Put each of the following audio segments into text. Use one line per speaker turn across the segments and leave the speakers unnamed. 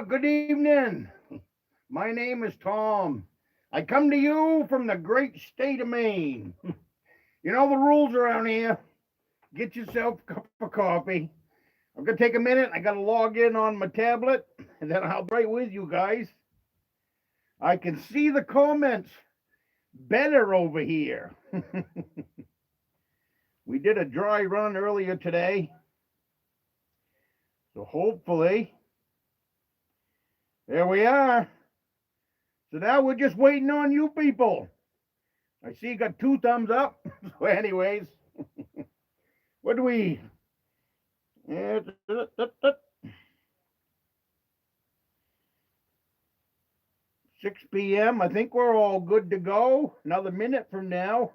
Good evening. My name is Tom. I come to you from the great state of Maine. You know the rules around here. Get yourself a cup of coffee. I'm going to take a minute. I got to log in on my tablet, and then I'll be right with you guys. I can see the comments better over here. We did a dry run earlier today, so hopefully, there we are. So now we're just waiting on you people. I see you got 2 thumbs up. So anyways, what do we... 6 p.m. I think we're all good to go. Another minute from now.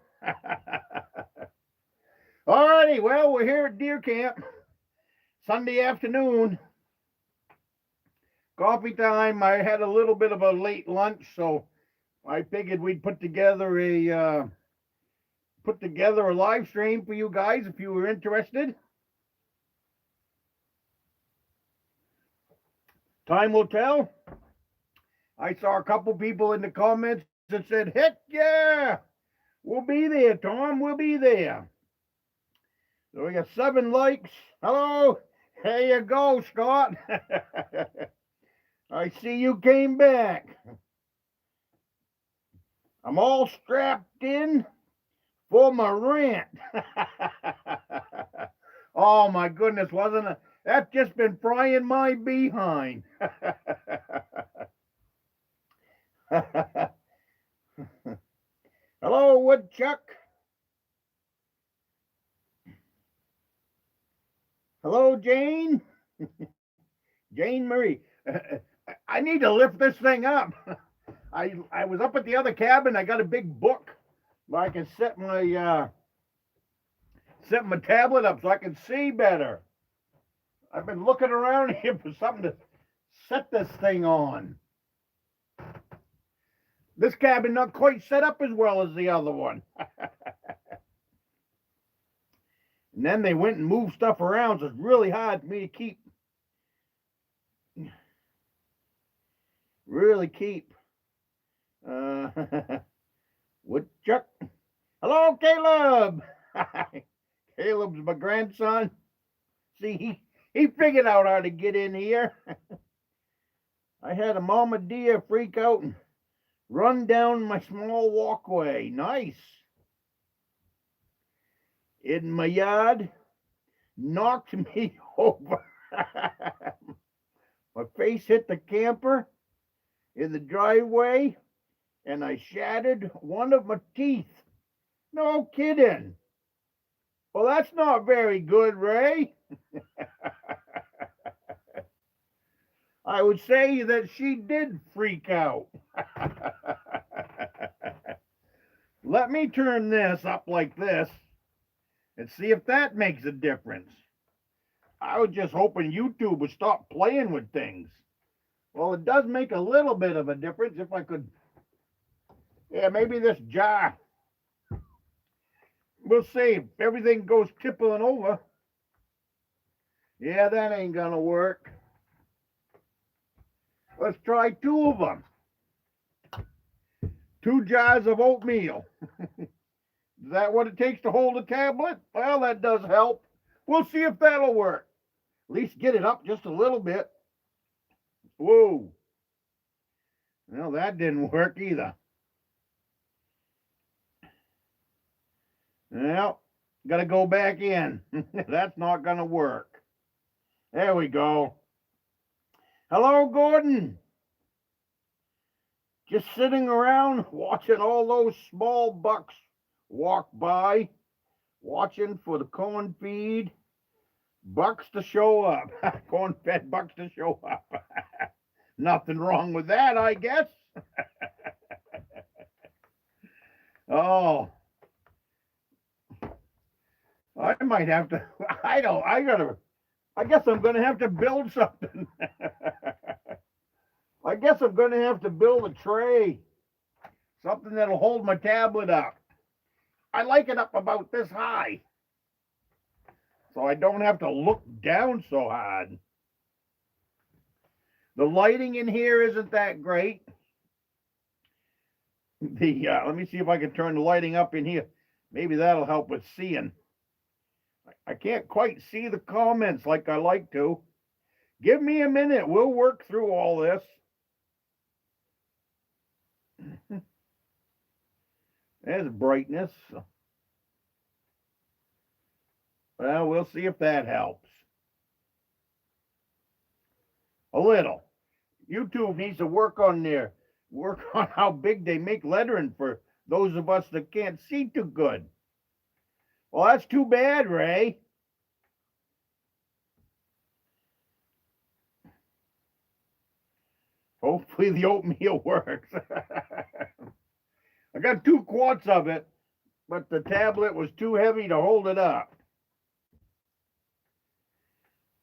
Alrighty, well, we're here at deer camp. Sunday afternoon. Coffee time. I had a little bit of a late lunch, so I figured we'd put together a live stream for you guys if you were interested. Time will tell. I saw a couple people in the comments that said, heck yeah, we'll be there, Tom, we'll be there. So we got 7 likes. Hello, there you go, Scott. I see you came back. I'm all strapped in for my rant. Oh my goodness, wasn't it? That's just been frying my behind. Hello, Woodchuck. Hello, Jane. Jane Marie. I need to lift this thing up. I was up at the other cabin. I got a big book where I can set my tablet up so I can see better. I've been looking around here for something to set this thing on. This cabin not quite set up as well as the other one. And then they went and moved stuff around, so it's really hard for me to keep. Woodchuck. Hello, Caleb. Caleb's my grandson. See, he figured out how to get in here. I had a mama deer freak out and run down my small walkway. Nice. In my yard, knocked me over. My face hit the camper in the driveway, and I shattered one of my teeth. No kidding. Well, that's not very good, Ray. I would say that she did freak out. Let me turn this up like this and see if that makes a difference. I was just hoping YouTube would stop playing with things. Well, it does make a little bit of a difference if I could. Yeah, maybe this jar. We'll see if everything goes tippling over. Yeah, that ain't gonna work. Let's try 2 of them. 2 jars of oatmeal. Is that what it takes to hold a tablet? Well, that does help. We'll see if that'll work. At least get it up just a little bit. Whoa. Well, that didn't work either. Well, gotta go back in. That's not gonna work. There we go. Hello, Gordon. Just sitting around watching all those small bucks walk by, watching for the corn feed bucks to show up. Corn fed bucks to show up. Nothing wrong with that, I guess. Oh, I might have to. I guess I'm going to have to build something. I guess I'm going to have to build a tray. Something that'll hold my tablet up. I like it up about this high, so I don't have to look down so hard. The lighting in here isn't that great. Let me see if I can turn the lighting up in here. Maybe that'll help with seeing. I can't quite see the comments like I like to. Give me a minute. We'll work through all this. There's brightness. Well, we'll see if that helps. A little. YouTube needs to work on how big they make lettering for those of us that can't see too good. Well, that's too bad, Ray. Hopefully the oatmeal works. I got 2 quarts of it, but the tablet was too heavy to hold it up.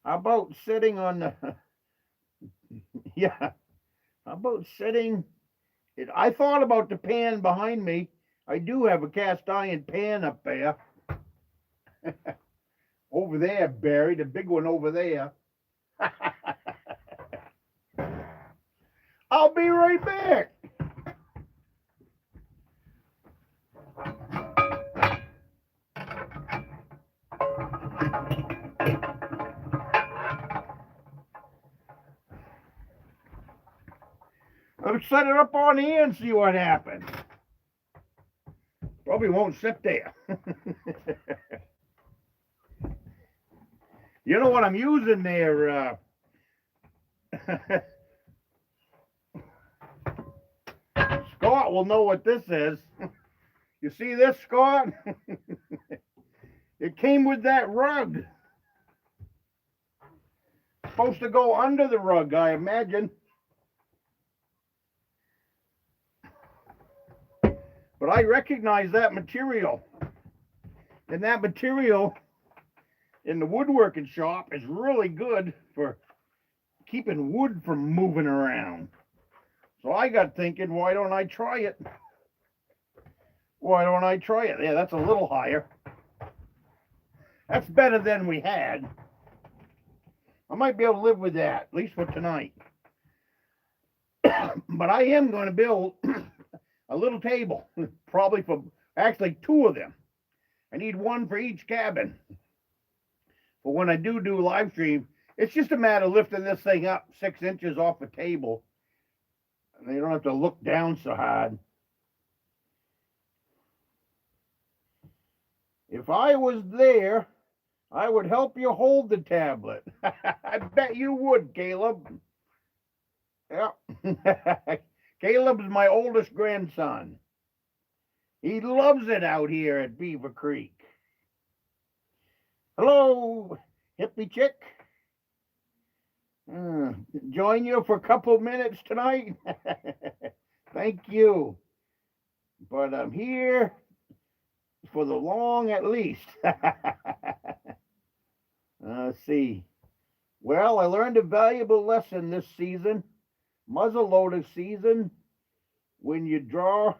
How about sitting on the... Yeah. How about sitting... I thought about the pan behind me. I do have a cast iron pan up there. Over there, Barry, the big one over there. I'll be right back. I'll set it up on here and see what happens. Probably won't sit there. You know what I'm using there? Scott will know what this is. You see this, Scott? It came with that rug. Supposed to go under the rug, I imagine. But I recognize that material. And that material in the woodworking shop is really good for keeping wood from moving around. So I got thinking, why don't I try it? Why don't I try it? Yeah, that's a little higher. That's better than we had. I might be able to live with that, at least for tonight. But I am going to build a little table, probably for actually 2 of them. I need 1 for each cabin. But when I do live stream, it's just a matter of lifting this thing up 6 inches off the table. And you don't have to look down so hard. If I was there, I would help you hold the tablet. I bet you would, Caleb. Yeah. Caleb's my oldest grandson. He loves it out here at Beaver Creek. Hello, hippie chick. Join you for a couple minutes tonight. Thank you. But I'm here for the long at least. Let's see. Well, I learned a valuable lesson this season, muzzleloader season, when you draw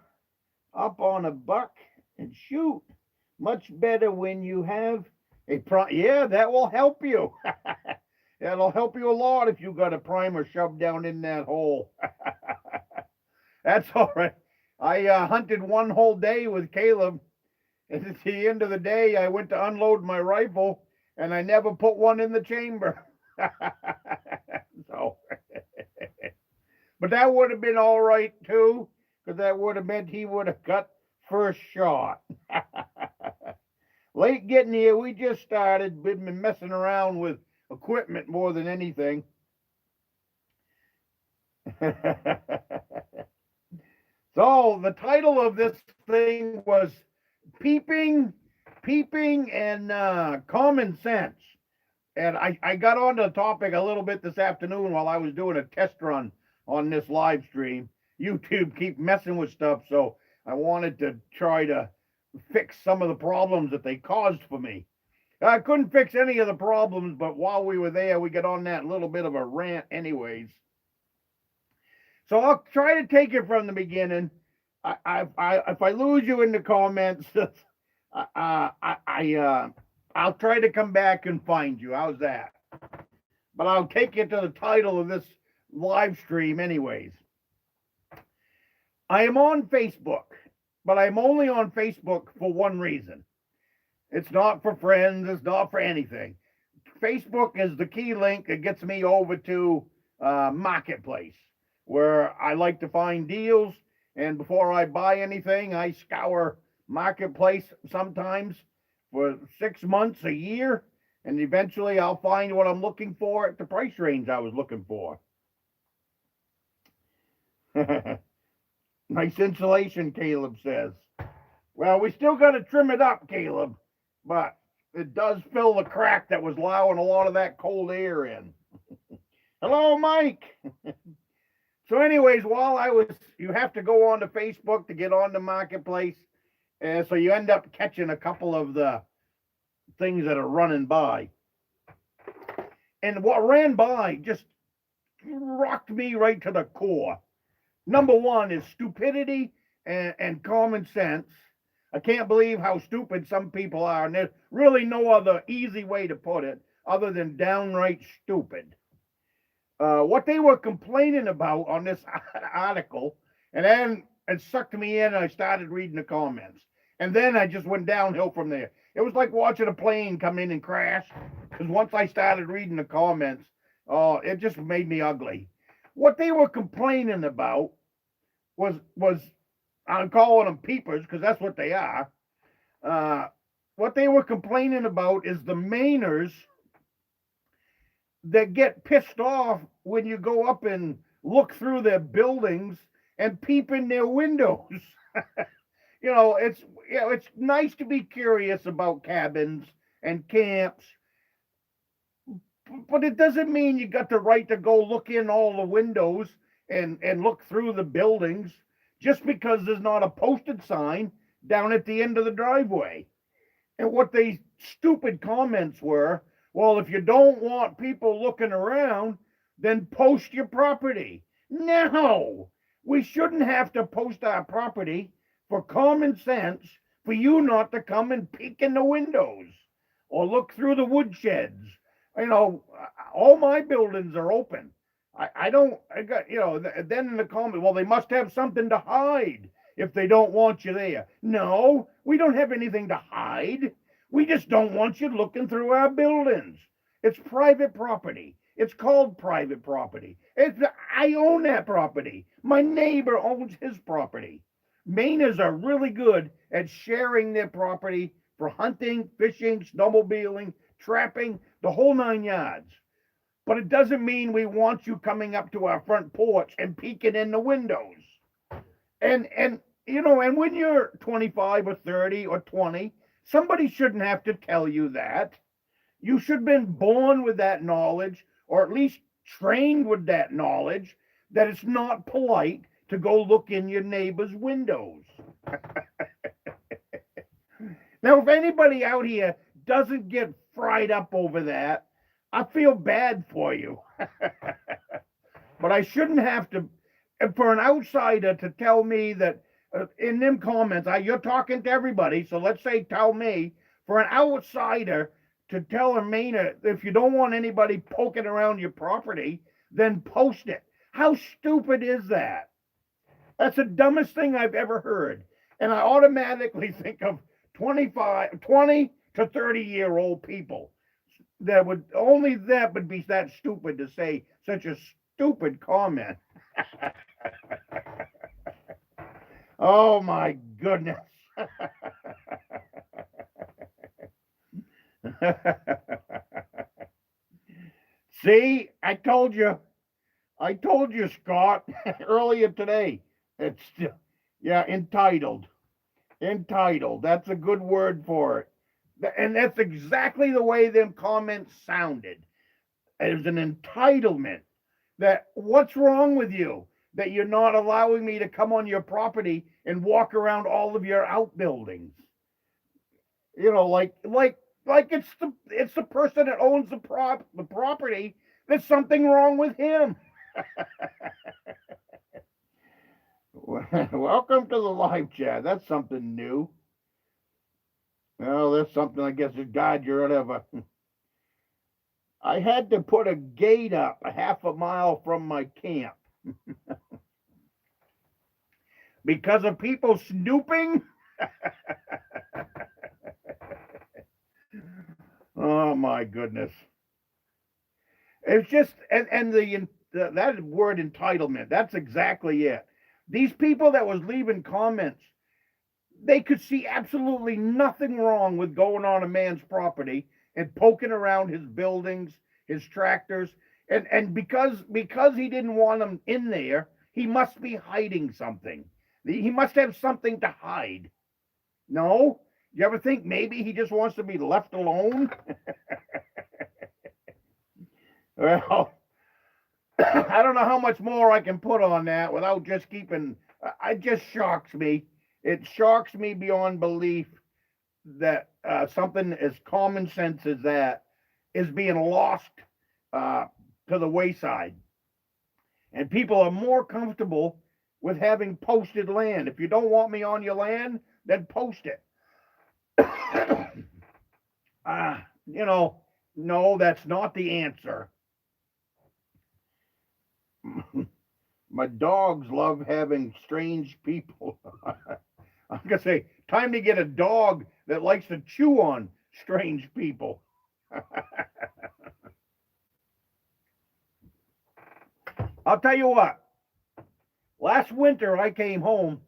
up on a buck and shoot. Much better when you have a yeah, that will help you. That'll help you a lot if you got a primer shoved down in that hole. That's all right. I hunted 1 whole day with Caleb, and at the end of the day, I went to unload my rifle, and I never put one in the chamber. So, but that would have been all right too, because that would have meant he would have got first shot. Late getting here, we just started. We've been messing around with equipment more than anything. So the title of this thing was peeping and common sense. And I got onto the topic a little bit this afternoon while I was doing a test run on this live stream. YouTube keep messing with stuff, so I wanted to try to fix some of the problems that they caused for me. I couldn't fix any of the problems, but while we were there, we got on that little bit of a rant anyways. So I'll try to take it from the beginning. If I lose you in the comments, I'll try to come back and find you. How's that? But I'll take you to the title of this live stream anyways. I am on Facebook, but I'm only on Facebook for one reason. It's not for friends, it's not for anything. Facebook is the key link that gets me over to Marketplace, where I like to find deals. And before I buy anything, I scour Marketplace sometimes for 6 months, a year, and eventually I'll find what I'm looking for at the price range I was looking for. Nice insulation, Caleb says. Well, we still got to trim it up, Caleb, but it does fill the crack that was allowing a lot of that cold air in. Hello, Mike. So anyways, you have to go on to Facebook to get on the Marketplace. And so you end up catching a couple of the things that are running by. And what ran by just rocked me right to the core. Number one is stupidity and common sense. I can't believe how stupid some people are. And there's really no other easy way to put it other than downright stupid. What they were complaining about on this article, and then it sucked me in and I started reading the comments. And then I just went downhill from there. It was like watching a plane come in and crash, because once I started reading the comments, it just made me ugly. What they were complaining about was I'm calling them peepers because that's what they are. What they were complaining about is the Mainers that get pissed off when you go up and look through their buildings and peep in their windows. It's nice to be curious about cabins and camps, but it doesn't mean you got the right to go look in all the windows and look through the buildings just because there's not a posted sign down at the end of the driveway. And what they stupid comments were, well, if you don't want people looking around, then post your property. No, we shouldn't have to post our property for common sense for you not to come and peek in the windows or look through the woodsheds. All my buildings are open. I got, then in the comment, well, they must have something to hide if they don't want you there. No, we don't have anything to hide. We just don't want you looking through our buildings. It's private property. It's called private property. I own that property. My neighbor owns his property. Mainers are really good at sharing their property for hunting, fishing, snowmobiling, trapping, the whole 9 yards. But it doesn't mean we want you coming up to our front porch and peeking in the windows. And when you're 25 or 30 or 20, somebody shouldn't have to tell you that. You should have been born with that knowledge, or at least trained with that knowledge, that it's not polite to go look in your neighbor's windows. Now, if anybody out here doesn't get fried up over that, I feel bad for you. But I shouldn't have to, for an outsider to tell me that in them comments, you're talking to everybody, so let's say tell me, for an outsider to tell a Mainer, if you don't want anybody poking around your property, then post it. How stupid is that? That's the dumbest thing I've ever heard. And I automatically think of 20 to 30-year-old people that would be that stupid to say such a stupid comment. Oh my goodness. See, I told you, Scott, earlier today. It's entitled. Entitled. That's a good word for it. And that's exactly the way them comments sounded. There's an entitlement. That what's wrong with you? That you're not allowing me to come on your property and walk around all of your outbuildings. Like it's the person that owns the property. There's something wrong with him. Welcome to the live chat. That's something new. Well, that's something I guess is God, you're whatever. I had to put a gate up a half a mile from my camp because of people snooping. Oh my goodness. It's just and the that word entitlement, that's exactly it. These people that was leaving comments, they could see absolutely nothing wrong with going on a man's property and poking around his buildings, his tractors, and because he didn't want them in there, he must be hiding something. He must have something to hide. No? You ever think maybe he just wants to be left alone? Well, I don't know how much more I can put on that without just keeping. It just shocks me. It shocks me beyond belief that something as common sense as that is being lost to the wayside. And people are more comfortable with having posted land. If you don't want me on your land, then post it. You know, no, that's not the answer. My dogs love having strange people. I'm going to say, time to get a dog that likes to chew on strange people. I'll tell you what, last winter I came home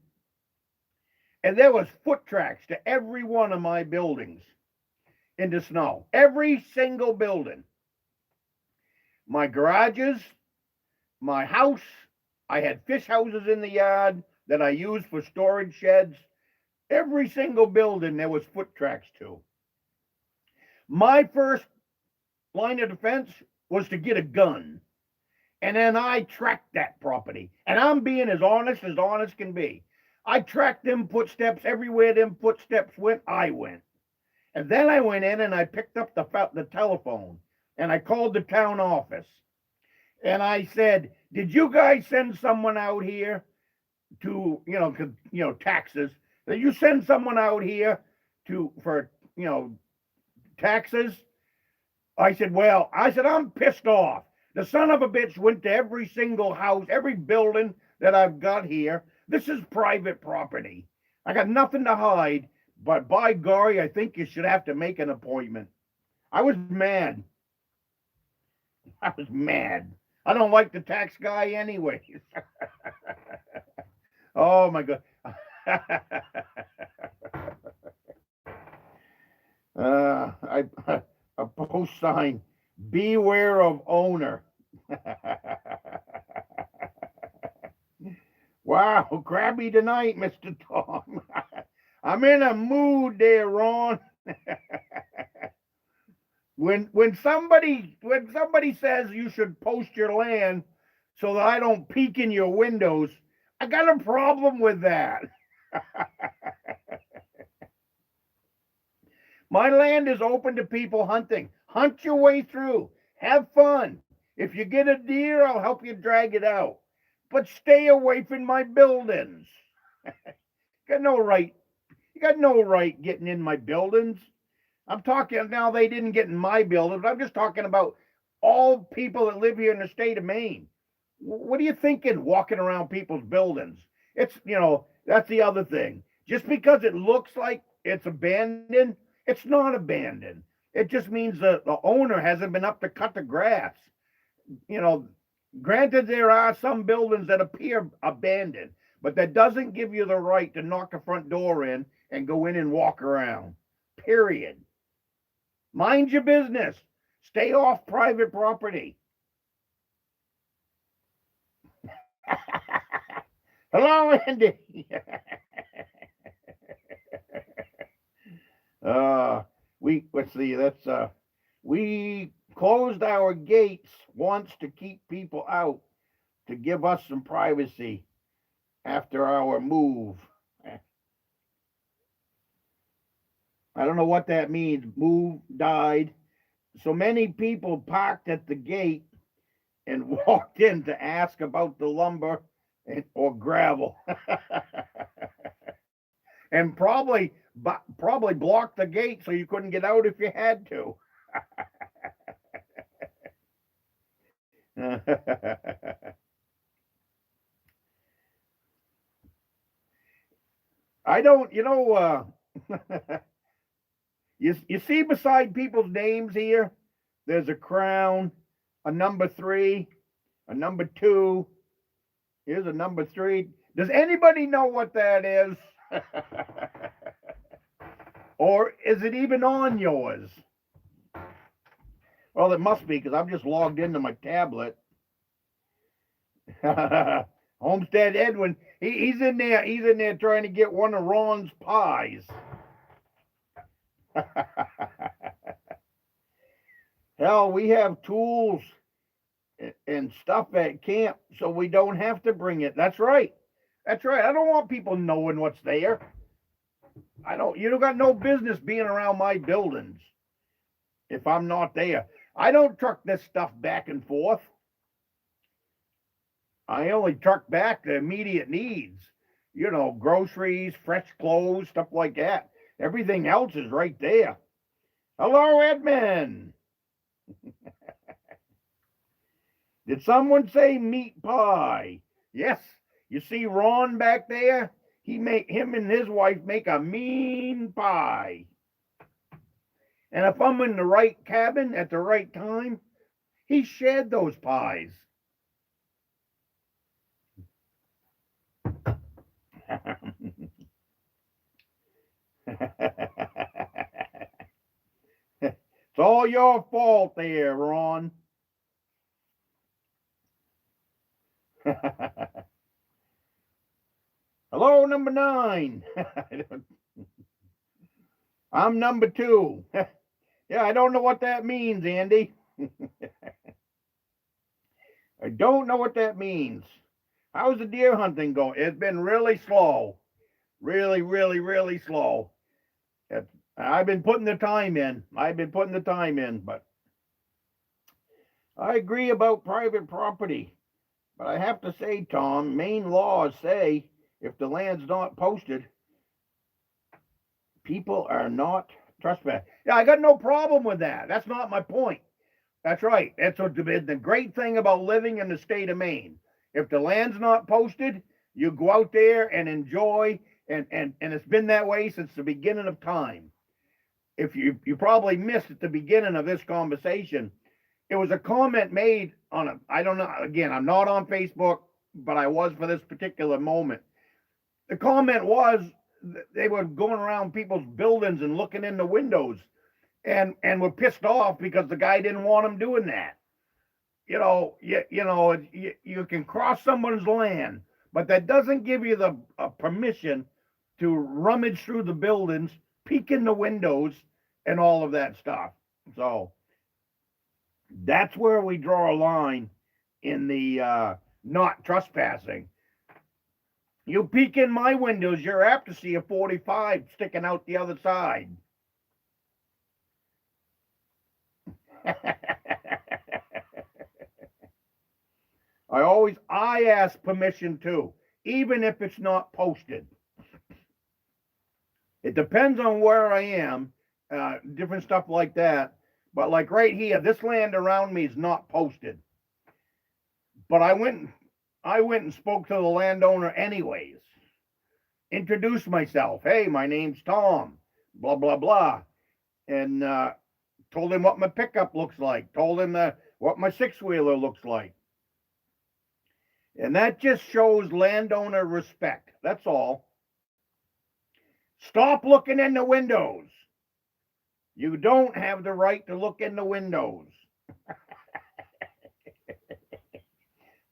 and there was foot tracks to every one of my buildings in the snow. Every single building. My garages, my house, I had fish houses in the yard that I used for storage sheds. Every single building there was foot tracks to. My first line of defense was to get a gun. And then I tracked that property. And I'm being as honest can be. I tracked them footsteps everywhere them footsteps went, I went. And then I went in and I picked up the telephone and I called the town office. And I said, did you guys send someone out here to, taxes? Did you send someone out here for taxes? I said, I'm pissed off. The son of a bitch went to every single house, every building that I've got here. This is private property. I got nothing to hide, but by golly, I think you should have to make an appointment. I was mad. I don't like the tax guy anyways. Oh my God. A post sign, beware of owner. Wow, crabby tonight, Mr. Tom. I'm in a mood there, Ron. When somebody says you should post your land so that I don't peek in your windows, I got a problem with that. My land is open to people hunting. Hunt your way through. Have fun. If you get a deer, I'll help you drag it out. But stay away from my buildings. Got no right. You got no right getting in my buildings. I'm talking now, they didn't get in my buildings, but I'm just talking about all people that live here in the state of Maine. What are you thinking walking around people's buildings? It's, that's the other thing. Just because it looks like it's abandoned, it's not abandoned. It just means the owner hasn't been up to cut the grass. Granted, there are some buildings that appear abandoned, but that doesn't give you the right to knock a front door in and go in and walk around. Period. Mind your business. Stay off private property. Hello, Andy. We closed our gates once to keep people out, to give us some privacy after our move. I don't know what that means. Move, died. So many people parked at the gate and walked in to ask about the lumber or gravel. And probably blocked the gate so you couldn't get out if you had to. I don't, you see beside people's names here, there's a crown, a number 3, a number 2. Here's a number 3. Does anybody know what that is? Or is it even on yours? Well, it must be because I'm just logged into my tablet. Homestead Edwin, he's in there. He's in there trying to get one of Ron's pies. Hell, we have tools and stuff at camp, so we don't have to bring it. That's right. That's right. I don't want people knowing what's there. You don't got no business being around my buildings if I'm not there. I don't truck this stuff back and forth. I only truck back the immediate needs. Groceries, fresh clothes, stuff like that. Everything else is right there. Hello, Edmund. Did someone say meat pie? Yes. You see Ron back there? Him and his wife make a mean pie. And if I'm in the right cabin at the right time, he shared those pies. It's all your fault there, Ron. Hello, number 9. I'm number 2. Yeah, I don't know what that means, Andy. I don't know what that means. How's the deer hunting going? It's been really slow. Really, really, really slow. I've been putting the time in. But I agree about private property. But I have to say, Tom, Maine laws say if the land's not posted, people are not trespassing. Yeah, I got no problem with that. That's not my point. That's right. That's what the great thing about living in the state of Maine. If the land's not posted, you go out there and enjoy, and it's been that way since the beginning of time. If you probably missed at the beginning of this conversation, it was a comment made on I don't know, again, I'm not on Facebook, but I was for this particular moment. The comment was they were going around people's buildings and looking in the windows and were pissed off because the guy didn't want them doing that. You can cross someone's land, but that doesn't give you the permission to rummage through the buildings, peek in the windows, and all of that stuff. So that's where we draw a line in the not trespassing. You peek in my windows, you're apt to see a 45 sticking out the other side. I ask permission too, even if it's not posted. It depends on where I am, different stuff like that. But like right here, this land around me is not posted. But I went and spoke to the landowner anyways. Introduced myself. Hey, my name's Tom. Blah, blah, blah. And told him what my pickup looks like. Told him what my six-wheeler looks like. And that just shows landowner respect. That's all. Stop looking in the windows. You don't have the right to look in the windows.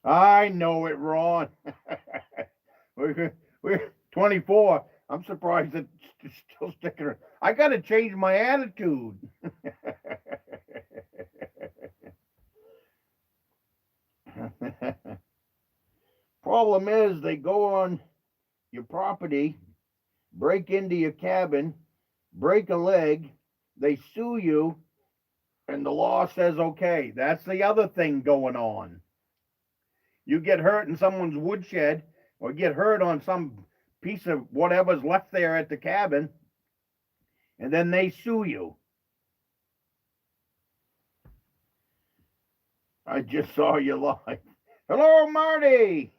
I know it, Ron. We're 24. I'm surprised it's still sticking around. I got to change my attitude. Problem is, they go on your property, break into your cabin, break a leg, they sue you, and the law says, okay, that's the other thing going on. You get hurt in someone's woodshed or get hurt on some piece of whatever's left there at the cabin, and then they sue you. I just saw you live. Hello, Marty.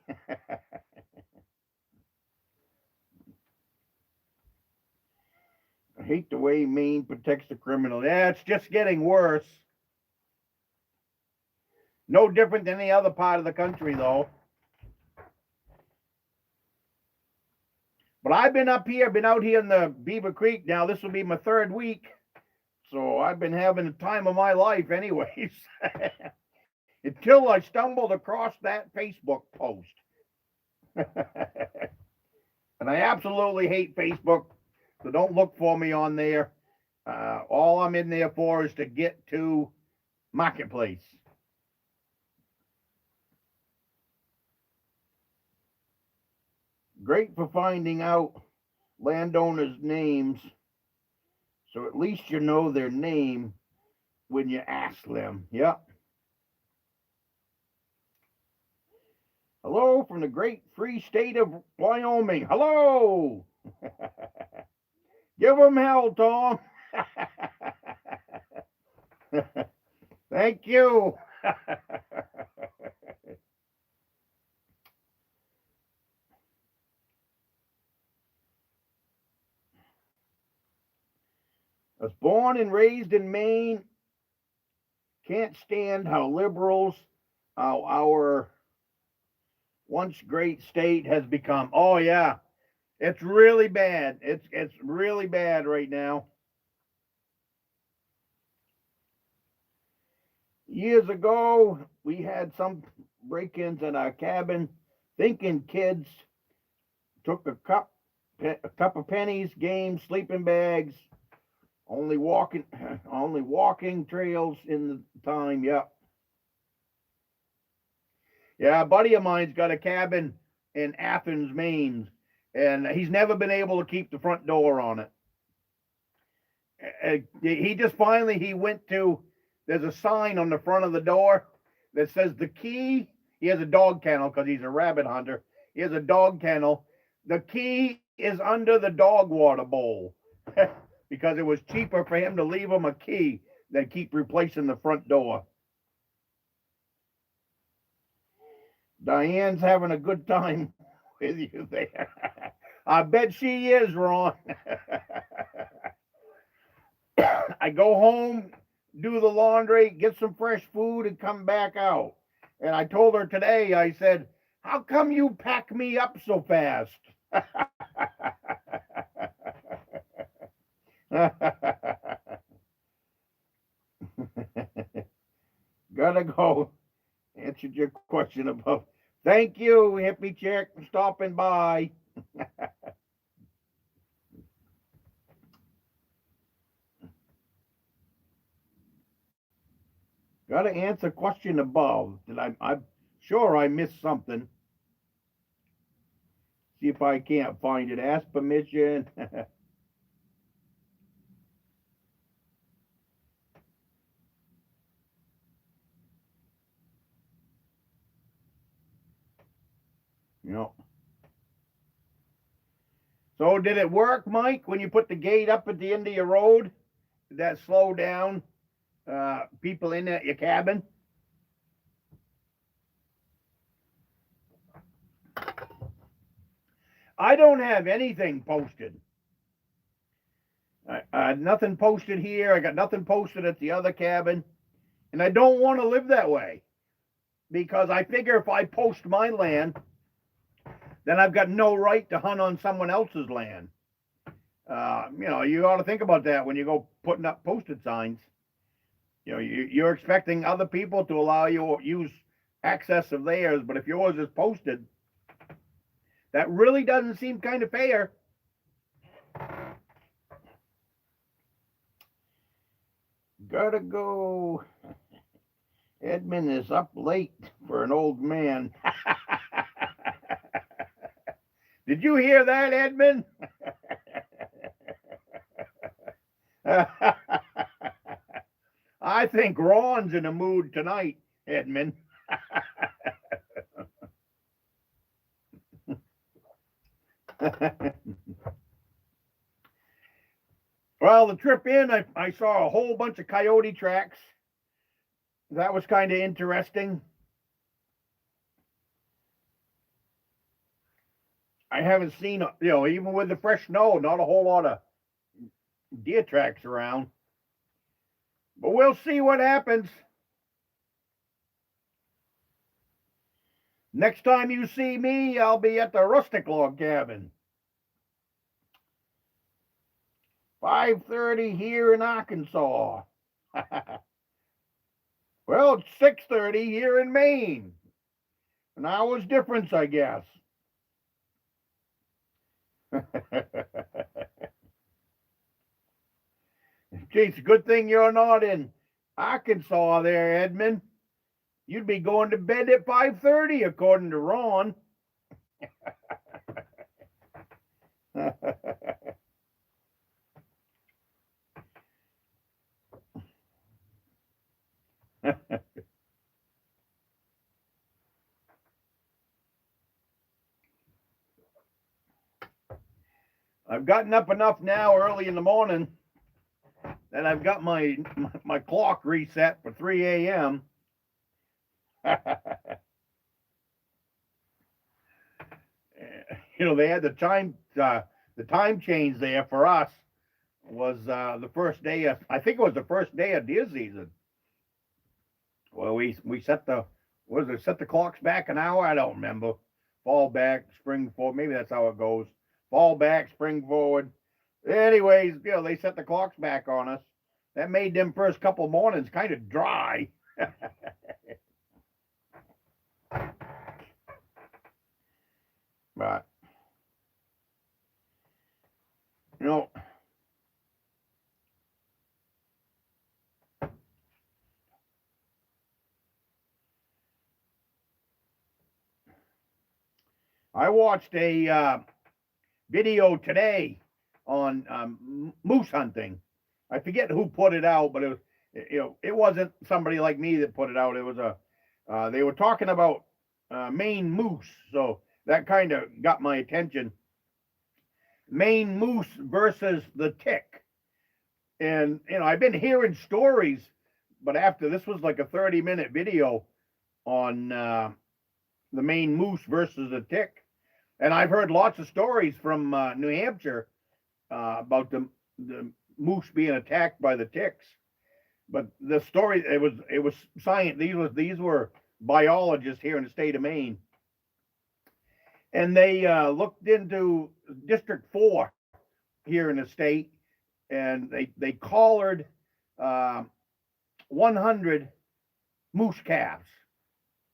I hate the way Maine protects the criminal. Yeah, it's just getting worse. No different than any other part of the country, though. But I've been up here, been out here in the Beaver Creek now. This will be my 3rd week. So I've been having the time of my life, anyways. Until I stumbled across that Facebook post. And I absolutely hate Facebook. So don't look for me on there. All I'm in there for is to get to Marketplace. Great for finding out landowners' names. So at least you know their name when you ask them. Yep. Hello from the great free state of Wyoming. Hello. Give them hell, Tom. Thank you. I was born and raised in Maine. Can't stand how liberals, how our once great state has become. Oh yeah, it's really bad. It's really bad right now. Years ago, we had some break-ins at our cabin, thinking kids took a cup of pennies, games, sleeping bags, only walking trails in the time. Yep. Yeah, a buddy of mine's got a cabin in Athens, Maine, and he's never been able to keep the front door on it. He just finally he went to. There's a sign on the front of the door that says the key. He has a dog kennel because he's a rabbit hunter. He has a dog kennel. The key is under the dog water bowl because it was cheaper for him to leave him a key than keep replacing the front door. Diane's having a good time with you there. I bet she is, Ron. I go home, do the laundry, get some fresh food, and come back out. And I told her today, I said, how come you pack me up so fast? Gotta go. Answered your question above. Thank you, hippie chick, for stopping by. Gotta answer question above. I'm sure I missed something. See if I can't find it. Ask permission. You know. So did it work, Mike, when you put the gate up at the end of your road? Did that slow down people in at your cabin? I don't have anything posted. Nothing posted here. I got nothing posted at the other cabin. And I don't want to live that way because I figure if I post my land, then I've got no right to hunt on someone else's land. You ought to think about that when you go putting up posted signs. You're expecting other people to allow you to use access of theirs, but if yours is posted, that really doesn't seem kind of fair. Gotta go. Edmund is up late for an old man. Did you hear that, Edmund? I think Ron's in a mood tonight, Edmund. Well, the trip in, I saw a whole bunch of coyote tracks. that was kind of interesting. I haven't seen, even with the fresh snow, not a whole lot of deer tracks around. But we'll see what happens. Next time you see me, I'll be at the Rustic log cabin. 5:30 here in Arkansas. Well, it's 6:30 here in Maine. An hour's difference, I guess. Geez, good thing you're not in Arkansas there, Edmund. You'd be going to bed at 5:30, according to Ron. I've gotten up enough now early in the morning that I've got my clock reset for 3 a.m. They had the time change there for us was the first day of, I think it was the first day of deer season. Well, we set the clocks back an hour? I don't remember. Fall back, spring forward. Maybe that's how it goes. Fall back, spring forward. Anyways, they set the clocks back on us. That made them first couple mornings kind of dry. But I watched a video today on moose hunting. I forget who put it out, but it wasn't somebody like me that put it out. It was they were talking about Maine moose, so that kind of got my attention. Maine moose versus the tick, and I've been hearing stories, but after this was like a 30-minute video on the Maine moose versus the tick. And I've heard lots of stories from New Hampshire about the moose being attacked by the ticks. But the story, it was science. These were biologists here in the state of Maine, and they looked into District 4 here in the state, and they collared 100 moose calves,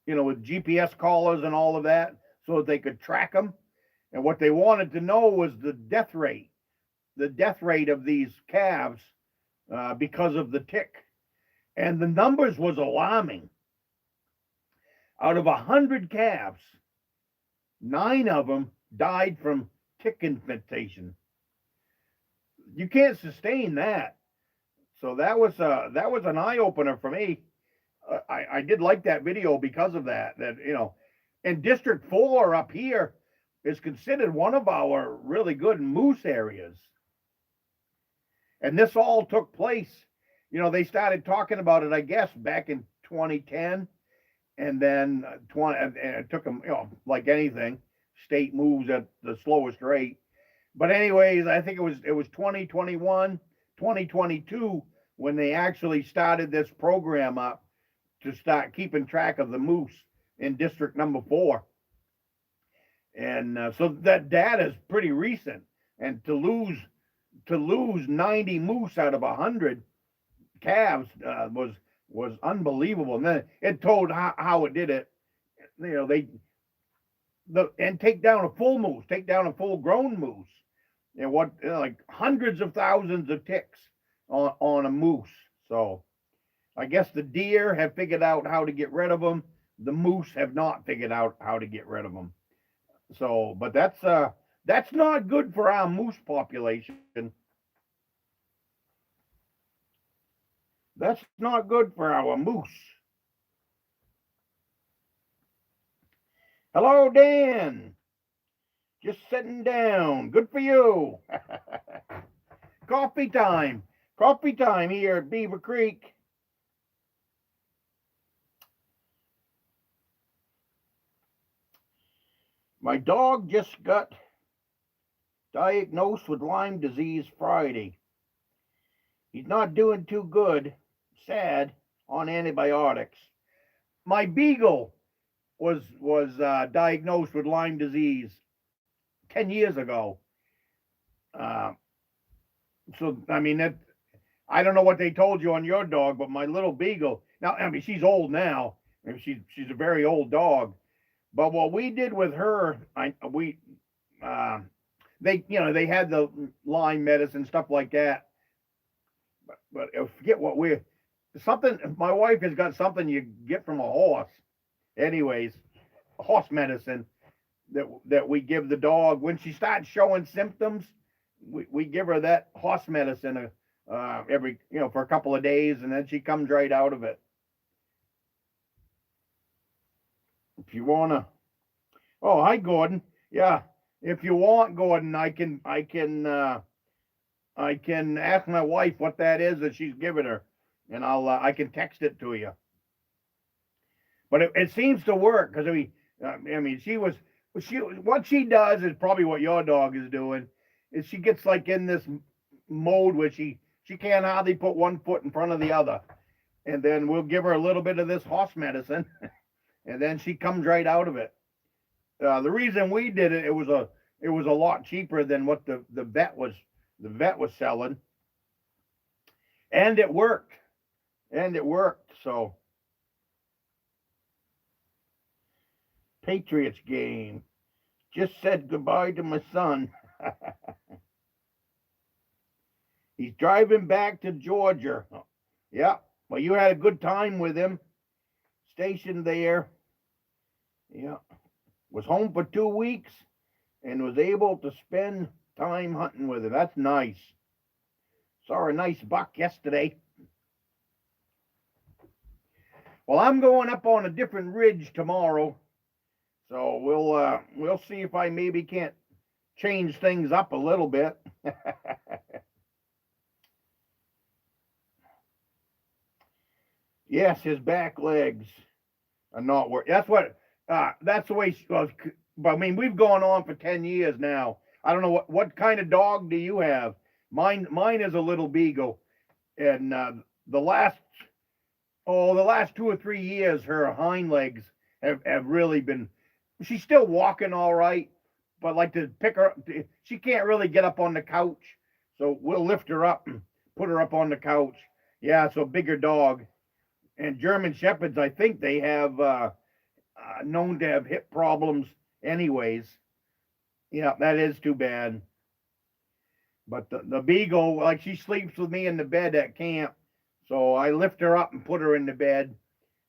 with GPS collars and all of that, so that they could track them. And what they wanted to know was the death rate of these calves because of the tick. And the numbers was alarming. Out of 100 calves, 9 of them died from tick infestation. You can't sustain that. So that was an eye opener for me. I did like that video because of that. And District 4 up here is considered one of our really good moose areas. And this all took place, they started talking about it, I guess, back in 2010. And then and it took them, like anything, state moves at the slowest rate. But anyways, I think it was 2021, 2022 when they actually started this program up to start keeping track of the moose in District number 4. And so that data is pretty recent. And to lose 90 moose out of 100 calves was unbelievable. And then it told how it did it. And take down a full moose, take down a full grown moose. Like hundreds of thousands of ticks on a moose. So I guess the deer have figured out how to get rid of them. The moose have not figured out how to get rid of them. So, but that's not good for our moose population. That's not good for our moose. Hello, Dan. Just sitting down. Good for you. Coffee time. Coffee time here at Beaver Creek. My dog just got diagnosed with Lyme disease Friday. He's not doing too good, sad, on antibiotics. My beagle was diagnosed with Lyme disease 10 years ago. Uh, so I mean that I don't know what they told you on your dog, but my little beagle. Now I mean she's old now, and she's a very old dog. But what we did with her, uh, they had the Lyme medicine stuff like that. But I forget what we something. My wife has got something you get from a horse. Anyways, horse medicine that we give the dog when she starts showing symptoms. We give her that horse medicine every for a couple of days, and then she comes right out of it. If you wanna, oh hi Gordon, yeah. If you want Gordon, I can ask my wife what that is that she's giving her, and I can text it to you. But it seems to work because I mean what she does is probably what your dog is doing. Is she gets like in this mode where she can't hardly put one foot in front of the other, and then we'll give her a little bit of this horse medicine, and then she comes right out of it. The reason we did it, it was a lot cheaper than what the vet was selling, and it worked, So Patriots game. Just said goodbye to my son. He's driving back to Georgia. Yeah, well, you had a good time with him. Stationed there. Yeah, was home for 2 weeks and was able to spend time hunting with him. That's nice. Saw a nice buck yesterday. Well, I'm going up on a different ridge tomorrow, so we'll see if I maybe can't change things up a little bit. Yes, his back legs are not working. That's the way. But I mean, we've gone on for 10 years now. I don't know what kind of dog do you have? Mine is a little beagle, and the last 2 or 3 years, her hind legs have really been. She's still walking all right, but like to pick her up, she can't really get up on the couch. So we'll lift her up and put her up on the couch. Yeah, so bigger dog. And German Shepherds, I think they have known to have hip problems anyways. Yeah, that is too bad. But the beagle, like she sleeps with me in the bed at camp. So I lift her up and put her in the bed.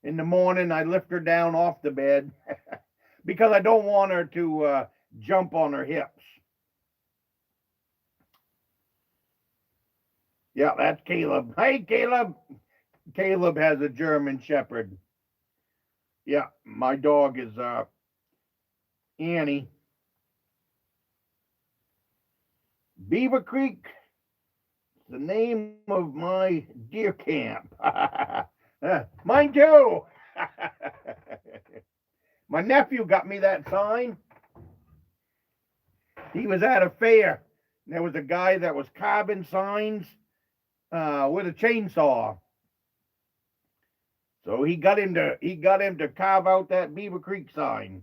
In the morning, I lift her down off the bed because I don't want her to jump on her hips. Yeah, that's Caleb. Hey, Caleb. Caleb has a German Shepherd. Yeah, my dog is Annie. Beaver Creek, the name of my deer camp. Mine too. My nephew got me that sign. He was at a fair. There was a guy that was carving signs with a chainsaw. So he got him to carve out that Beaver Creek sign.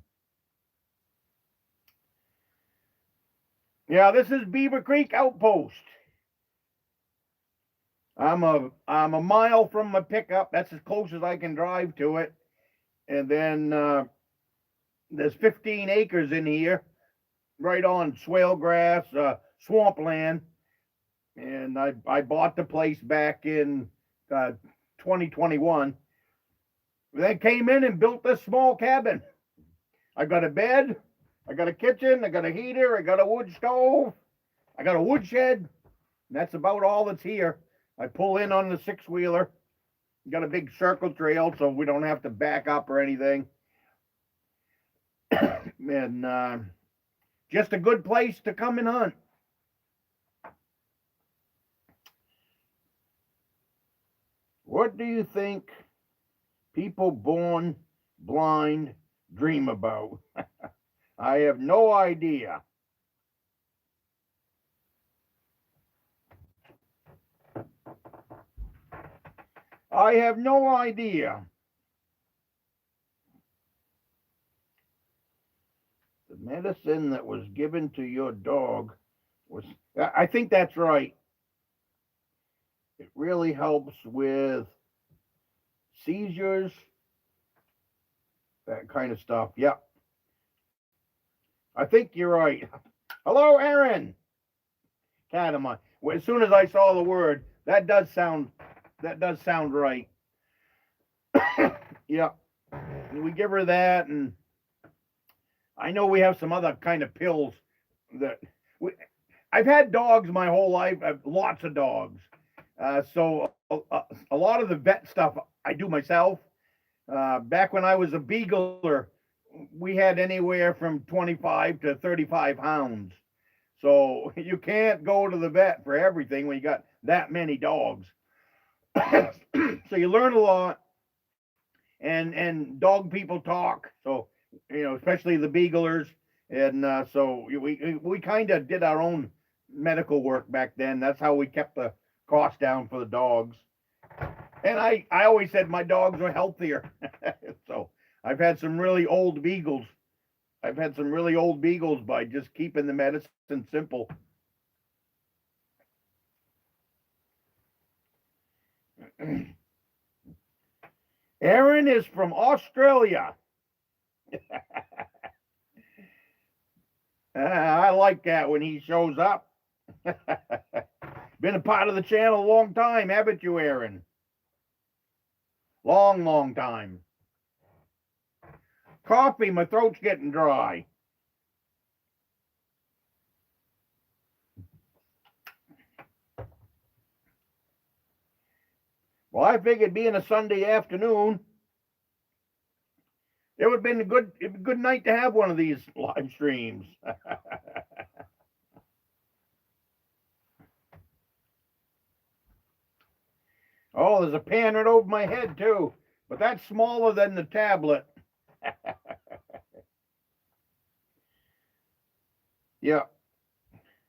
Yeah, this is Beaver Creek Outpost. I'm a mile from my pickup. That's as close as I can drive to it. And then there's 15 acres in here, right on swale grass, swampland. And I bought the place back in 2021. They came in and built this small cabin. I got a bed, I got a kitchen, I got a heater, I got a wood stove, I got a woodshed. That's about all that's here. I pull in on the six-wheeler. Got a big circle trail so we don't have to back up or anything. And just a good place to come and hunt. What do you think people born blind dream about? I have no idea. I have no idea. The medicine that was given to your dog was, I think that's right. It really helps with seizures, that kind of stuff. Yep. I think you're right. Hello, Aaron. Cat of mine. Well, as soon as I saw the word, that does sound right. Yep. We give her that, and I know we have some other kind of pills that I've had dogs my whole life. I've lots of dogs. So a lot of the vet stuff I do myself. Back when I was a beagler, we had anywhere from 25 to 35 hounds. So you can't go to the vet for everything when you got that many dogs. So you learn a lot, and dog people talk. So especially the beaglers, and so we kind of did our own medical work back then. That's how we kept the cost down for the dogs. And I always said my dogs were healthier. So I've had some really old beagles. I've had some really old beagles by just keeping the medicine simple. Aaron is from Australia. I like that when he shows up. Been a part of the channel a long time, haven't you, Aaron? Long, long time. Coffee, my throat's getting dry. Well, I figured being a Sunday afternoon, it would have been a good night to have one of these live streams. Oh, there's a pan right over my head too, but that's smaller than the tablet. Yeah,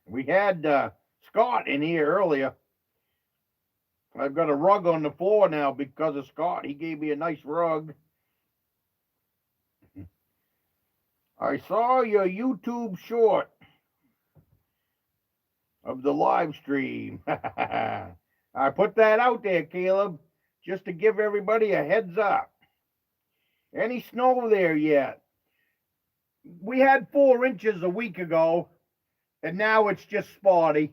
we had Scott in here earlier. I've got a rug on the floor now because of Scott. He gave me a nice rug. I saw your YouTube short of the live stream. I put that out there, Caleb, just to give everybody a heads up. Any snow there yet? We had 4 inches a week ago, and now it's just spotty,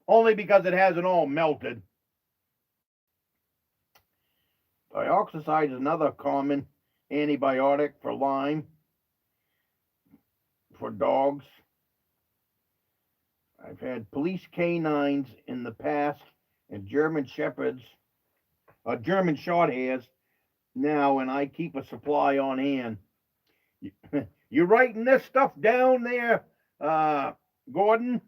only because it hasn't all melted. Dioxazide is another common antibiotic for Lyme for dogs. I've had police canines in the past and German shepherds, German shorthairs now, and I keep a supply on hand. You writing this stuff down there, Gordon?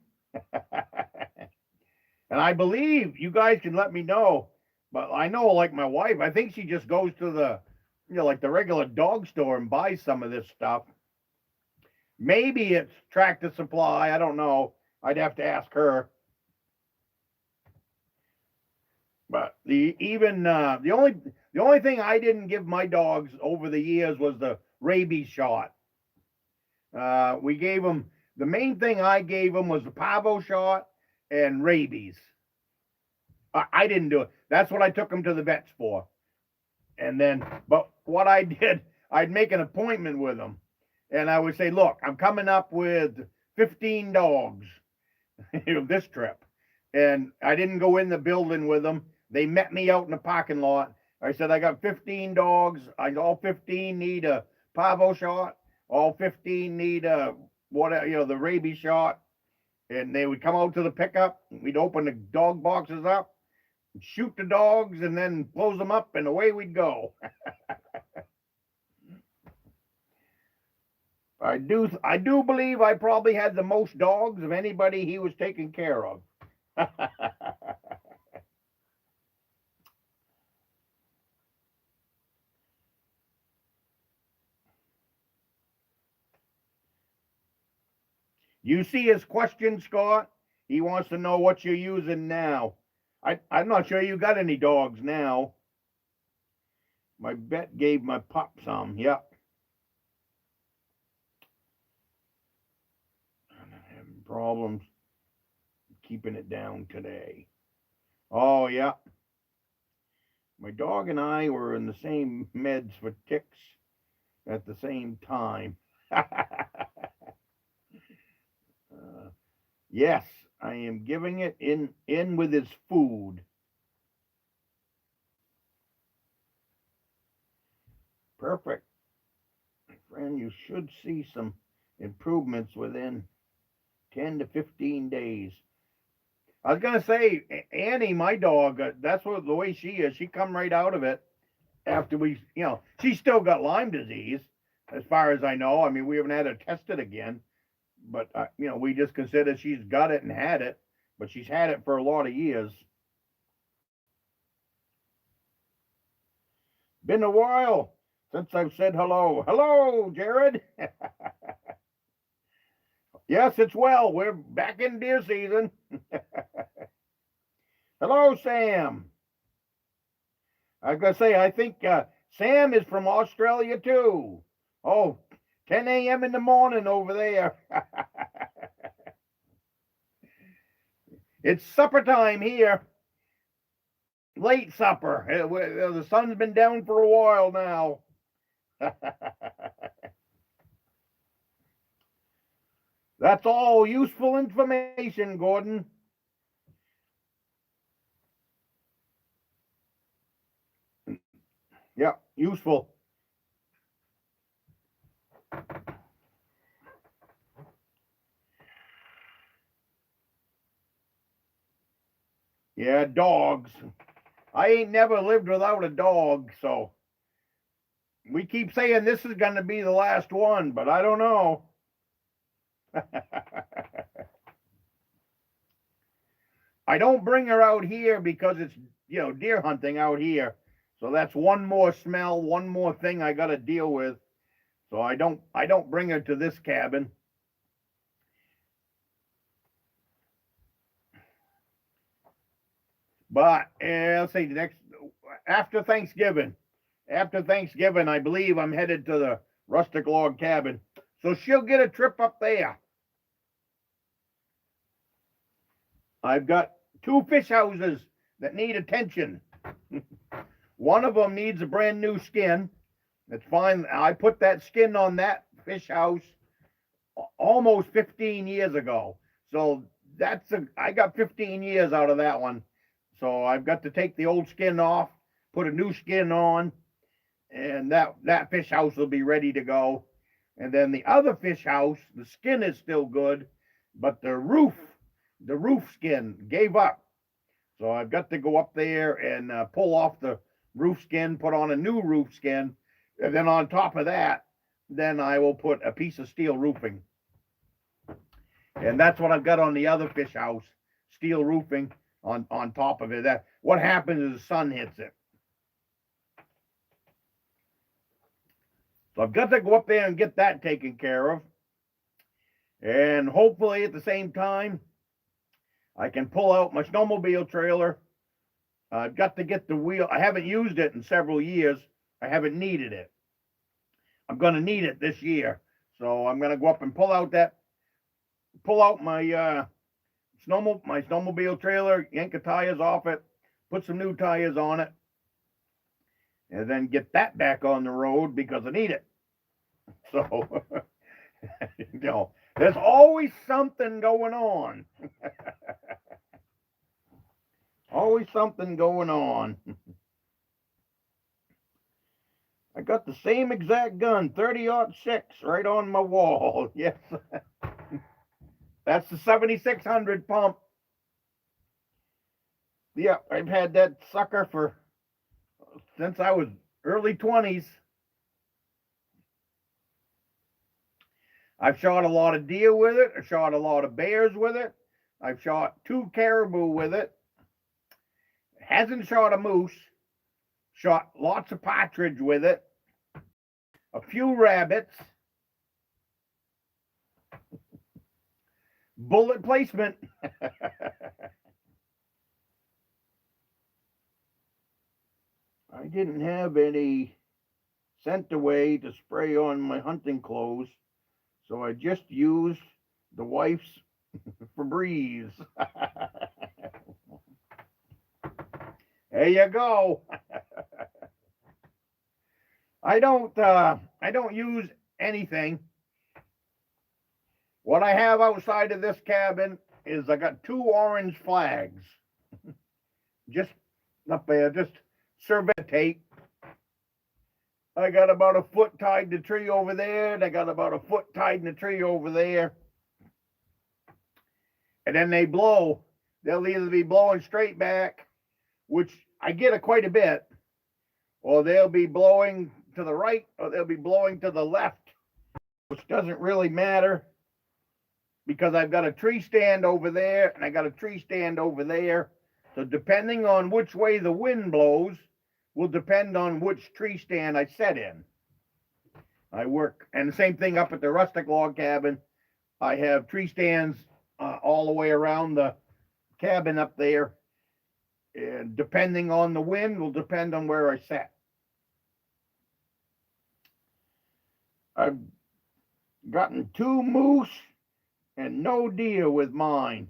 And I believe you guys can let me know, but I know, like my wife, I think she just goes to the, like the regular dog store and buys some of this stuff. Maybe it's Tractor Supply. I don't know. I'd have to ask her. But the only thing I didn't give my dogs over the years was the rabies shot. We gave them, the main thing I gave them was the parvo shot and rabies. I didn't do it. That's what I took them to the vets for. And then, but what I did, I'd make an appointment with them. And I would say, look, I'm coming up with 15 dogs this trip. And I didn't go in the building with them. They met me out in the parking lot. I said, I got 15 dogs. All 15 need a parvo shot. All 15 need a, the rabies shot. And they would come out to the pickup. We'd open the dog boxes up, shoot the dogs, and then close them up, and away we'd go. I do believe I probably had the most dogs of anybody he was taking care of. You see his question, Scott? He wants to know what you're using now. I'm not sure you got any dogs now. My vet gave my pup some. Yep. I'm having problems keeping it down today. Oh, yeah. My dog and I were in the same meds for ticks at the same time. Yes, I am giving it in with his food. Perfect. My friend, you should see some improvements within 10 to 15 days. I was gonna say, Annie, my dog, that's what the way she is. She come right out of it after she's still got Lyme disease, as far as I know. I mean, we haven't had her tested again, but we just consider she's got it and had it, but she's had it for a lot of years. Been a while since I've said hello. Hello, Jared. Yes, it's well. We're back in deer season. Hello, Sam. I was going to say, I think Sam is from Australia too. Oh, 10 a.m. in the morning over there. It's supper time here. Late supper. The sun's been down for a while now. That's all useful information, Gordon. Yeah, useful. Yeah, dogs. I ain't never lived without a dog, so we keep saying this is going to be the last one, but I don't know. I don't bring her out here because it's, deer hunting out here. So that's one more smell, one more thing I got to deal with. So I don't bring her to this cabin. But let's see, after Thanksgiving, I believe I'm headed to the Rustic log cabin. So she'll get a trip up there. I've got 2 fish houses that need attention. One of them needs a brand new skin. It's fine. I put that skin on that fish house almost 15 years ago. So I got 15 years out of that one. So I've got to take the old skin off, put a new skin on, and that fish house will be ready to go. And then the other fish house, the skin is still good, but the roof skin gave up. So I've got to go up there and pull off the roof skin, put on a new roof skin, and then on top of that, then I will put a piece of steel roofing. And that's what I've got on the other fish house, steel roofing on top of it. What happens is the sun hits it. So I've got to go up there and get that taken care of. And hopefully at the same time, I can pull out my snowmobile trailer. I've got to get the wheel. I haven't used it in several years. I haven't needed it. I'm going to need it this year. So I'm going to go up and pull out my snowmobile trailer, yank the tires off it, put some new tires on it, and then get that back on the road because I need it. So, there's always something going on. Always something going on. I got the same exact gun, 30-06, right on my wall. Yes. That's the 7600 pump. Yeah, I've had that sucker since I was early 20s. I've shot a lot of deer with it. I shot a lot of bears with it. I've shot 2 caribou with it. Hasn't shot a moose. Shot lots of partridge with it. A few rabbits. Bullet placement. I didn't have any scent away to spray on my hunting clothes, so I just used the wife's Febreze. There you go. I don't use anything. What I have outside of this cabin is I got 2 orange flags. Just up there, just survey tape. I got about a foot tied to the tree over there, and I got about a foot tied in the tree over there. And then they blow. They'll either be blowing straight back, which I get quite a bit, or they'll be blowing to the right, or they'll be blowing to the left, which doesn't really matter because I've got a tree stand over there and I got a tree stand over there. So depending on which way the wind blows will depend on which tree stand I set in. I work, and the same thing up at the Rustic log cabin. I have tree stands all the way around the cabin up there. And depending on the wind will depend on where I set. I've gotten 2 moose and no deer with mine.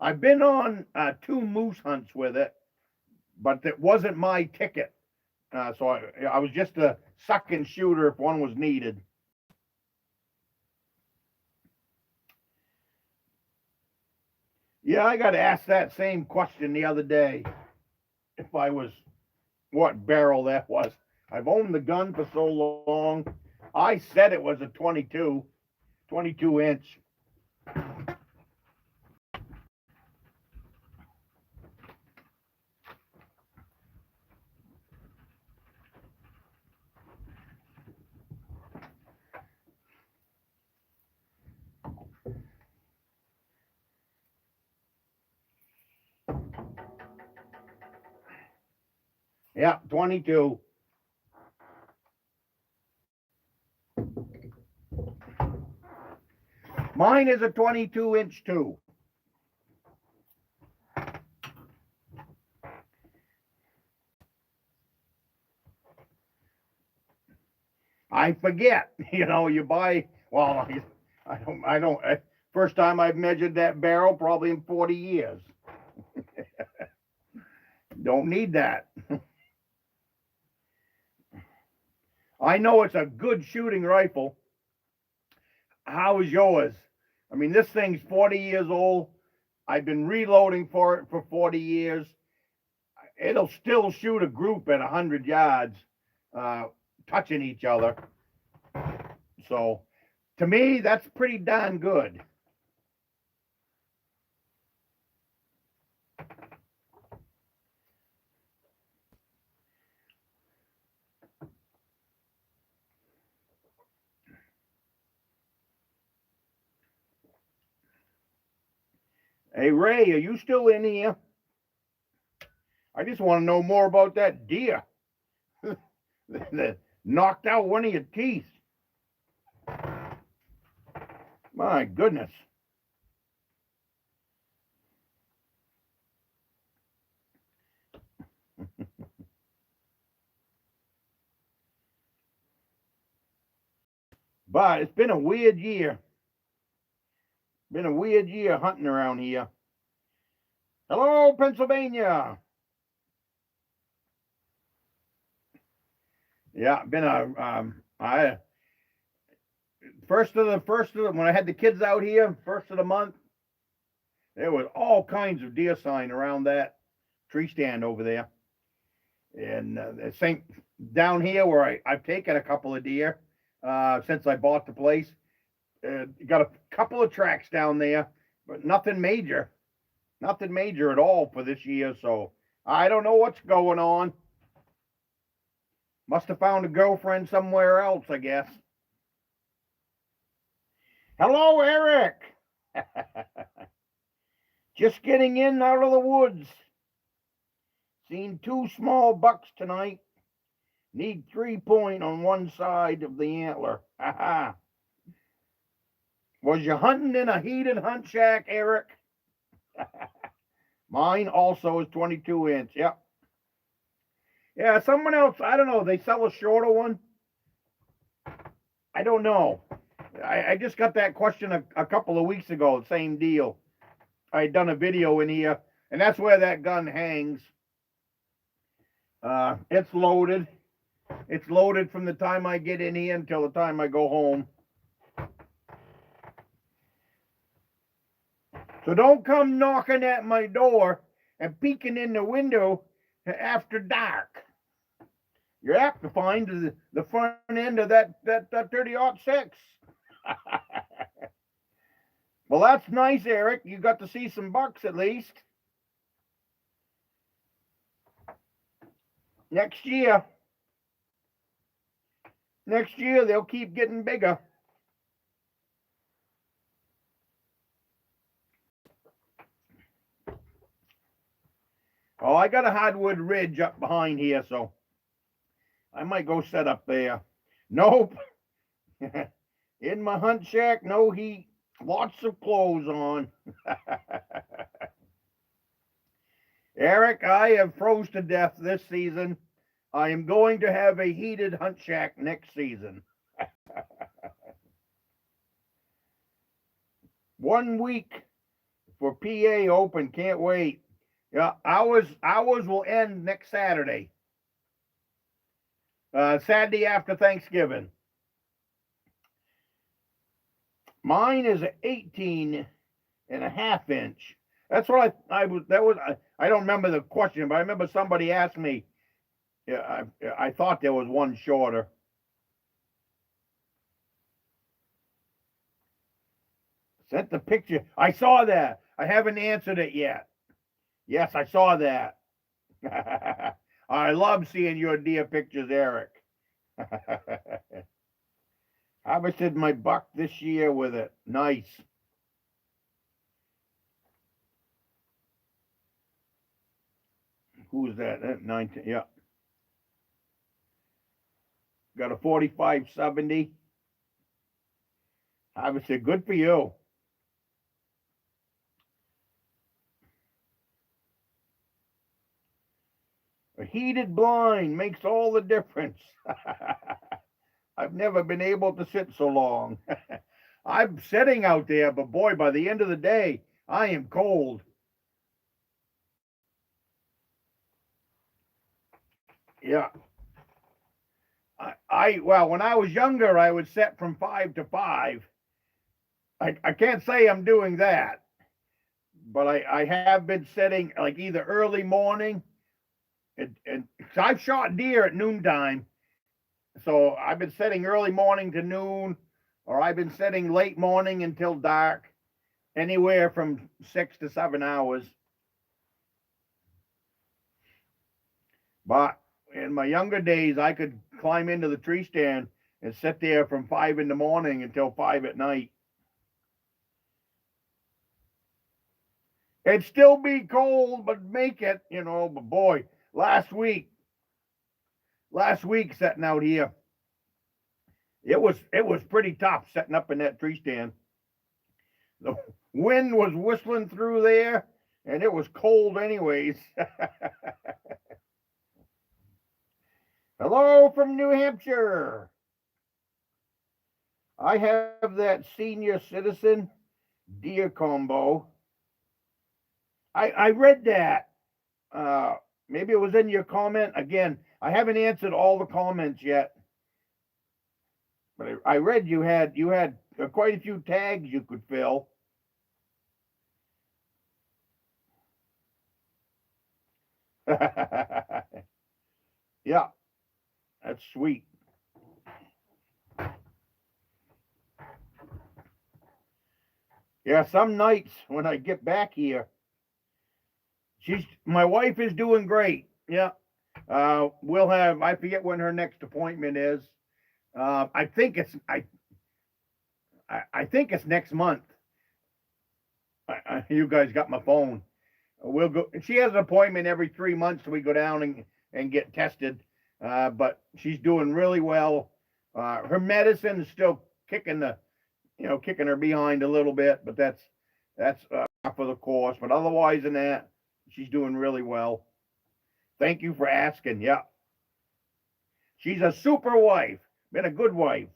I've been on 2 moose hunts with it, but it wasn't my ticket. So I was just a sucking shooter if one was needed. Yeah, I got asked that same question the other day. If I was, what barrel that was. I've owned the gun for so long. I said it was a 22 inch. Yeah, 22. Mine is a 22 inch too. I forget, you buy, well, I don't, first time I've measured that barrel probably in 40 years. Don't need that. I know it's a good shooting rifle. How is yours? I mean, this thing's 40 years old. I've been reloading for it for 40 years. It'll still shoot a group at 100 yards, touching each other. So, to me, that's pretty darn good. Hey, Ray, are you still in here? I just want to know more about that deer that knocked out one of your teeth. My goodness. But it's been a weird year. Been a weird year hunting around here. Hello, Pennsylvania. Yeah, been a first of the when I had the kids out here, first of the month, there was all kinds of deer sign around that tree stand over there. And the same down here where I've taken a couple of deer since I bought the place. Got a couple of tracks down there, but nothing major at all for this year. So I don't know what's going on. Must have found a girlfriend somewhere else, I guess. Hello, Eric. Just getting in out of the woods. Seen 2 small bucks tonight. Need 3 point on one side of the antler. Haha. Was you hunting in a heated hunt shack, Eric? Mine also is 22 inch. Yep. Yeah, someone else, I don't know, they sell a shorter one. I don't know. I just got that question a couple of weeks ago, same deal. I had done a video in here, and that's where that gun hangs. It's loaded. It's loaded from the time I get in here until the time I go home. So don't come knocking at my door and peeking in the window after dark. You're apt to find the front end of that 30-06. Well, that's nice, Eric. You got to see some bucks at least. Next year they'll keep getting bigger. Oh, I got a hardwood ridge up behind here, so I might go set up there. Nope. In my hunt shack, no heat. Lots of clothes on. Eric, I have froze to death this season. I am going to have a heated hunt shack next season. 1 week for PA Open. Can't wait. Yeah, ours will end next Saturday. Saturday after Thanksgiving. Mine is an 18.5 inch. That's what I don't remember the question, but I remember somebody asked me. Yeah, I thought there was one shorter. Sent the picture. I saw that. I haven't answered it yet. Yes, I saw that. I love seeing your deer pictures, Eric. Harvested my buck this year with it. Nice. Who's that? 19. Yeah. Got a 45-70. Harvested. Good for you. A heated blind makes all the difference. I've never been able to sit so long. I'm sitting out there, but boy, by the end of the day, I am cold. Yeah. Well, when I was younger, I would set from 5 to 5. I can't say I'm doing that, but I have been setting like either early morning, and I've shot deer at noontime. So I've been setting early morning to noon, or I've been setting late morning until dark, anywhere from 6 to 7 hours. But in my younger days, I could climb into the tree stand and sit there from 5 in the morning until 5 at night. It'd still be cold, but make it, but boy, last week setting out here, it was pretty tough setting up in that tree stand. The wind was whistling through there, and it was cold anyways. Hello from New Hampshire. I have that senior citizen deer combo. I read that. Maybe it was in your comment. Again, I haven't answered all the comments yet. But I read you had quite a few tags you could fill. Yeah, that's sweet. Yeah, some nights when I get back here, my wife is doing great. Yeah. We'll have, I forget when her next appointment is. I think it's next month. You guys got my phone. We'll go. She has an appointment every 3 months. We go down and get tested. But she's doing really well. Her medicine is still kicking the kicking her behind a little bit, but that's for the course. But otherwise than that, she's doing really well. Thank you for asking. Yeah. She's a super wife. Been a good wife.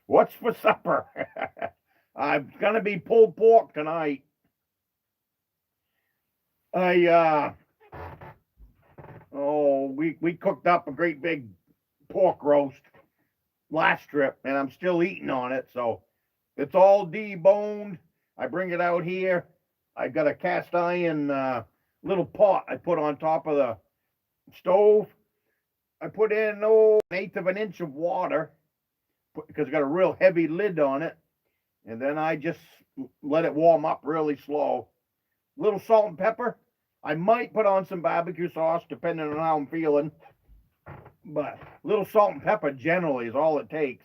What's for supper? I'm gonna be pulled pork tonight. We cooked up a great big pork roast last trip, and I'm still eating on it, so it's all deboned. I bring it out here. I got a cast iron little pot I put on top of the stove. I put in an eighth of an inch of water because it's got a real heavy lid on it, and then I just let it warm up really slow. Little salt and pepper. I might put on some barbecue sauce depending on how I'm feeling, but little salt and pepper generally is all it takes.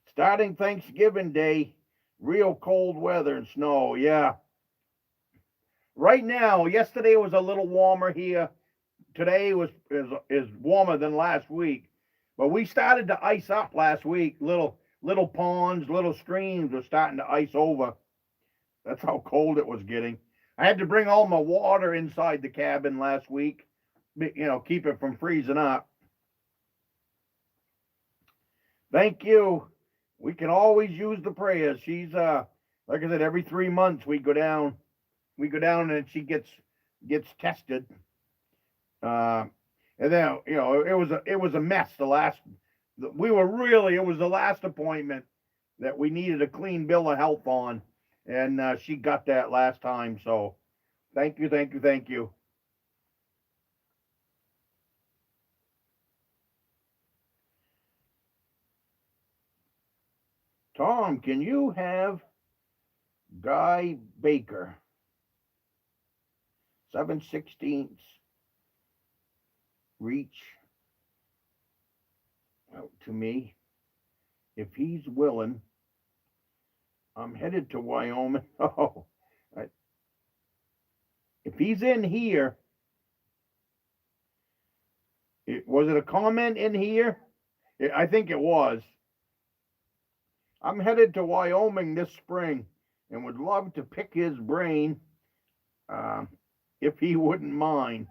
Starting Thanksgiving Day, real cold weather and snow. Yeah. Right now, yesterday was a little warmer here. Today is warmer than last week, but we started to ice up last week. Little ponds, little streams were starting to ice over. That's how cold it was getting. I had to bring all my water inside the cabin last week, keep it from freezing up. Thank you. We can always use the prayers. She's like I said, every 3 months we go down and she gets tested. And then it was a mess. It was the last appointment that we needed a clean bill of health on, and she got that last time. So thank you. Tom, can you have Guy Baker 7/16 reach out to me if he's willing? I'm headed to Wyoming. If he's in here, was it a comment in here? I think it was. I'm headed to Wyoming this spring and would love to pick his brain if he wouldn't mind.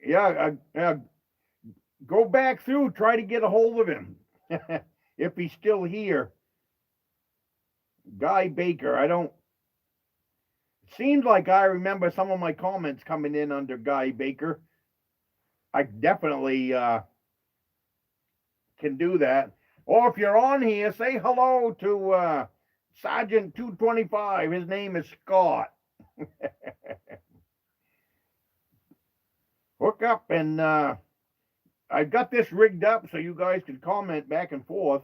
Yeah, go back through, try to get a hold of him if he's still here. Guy Baker, it seems like I remember some of my comments coming in under Guy Baker. I definitely can do that. Or if you're on here, say hello to Sergeant 225. His name is Scott. Hook up, and I've got this rigged up so you guys can comment back and forth.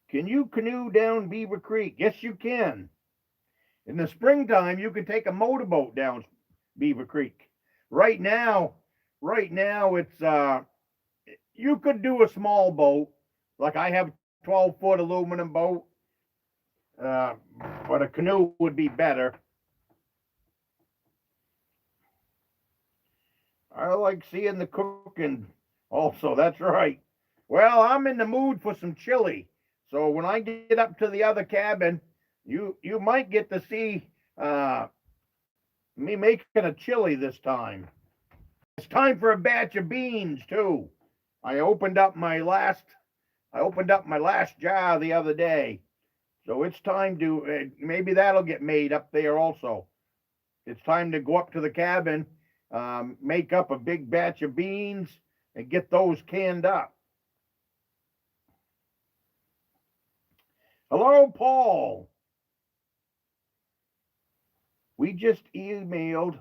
Can you canoe down Beaver Creek? Yes, you can. In the springtime, you can take a motorboat down Beaver Creek. Right now it's you could do a small boat, like I have a 12-foot aluminum boat, but a canoe would be better. I like seeing the cooking also, that's right. Well, I'm in the mood for some chili, so when I get up to the other cabin, you might get to see me making a chili this time. It's time for a batch of beans too. I opened up my last jar the other day, so it's time to maybe that'll get made up there also. It's time to go up to the cabin, make up a big batch of beans, and get those canned up. Hello, Paul. We just emailed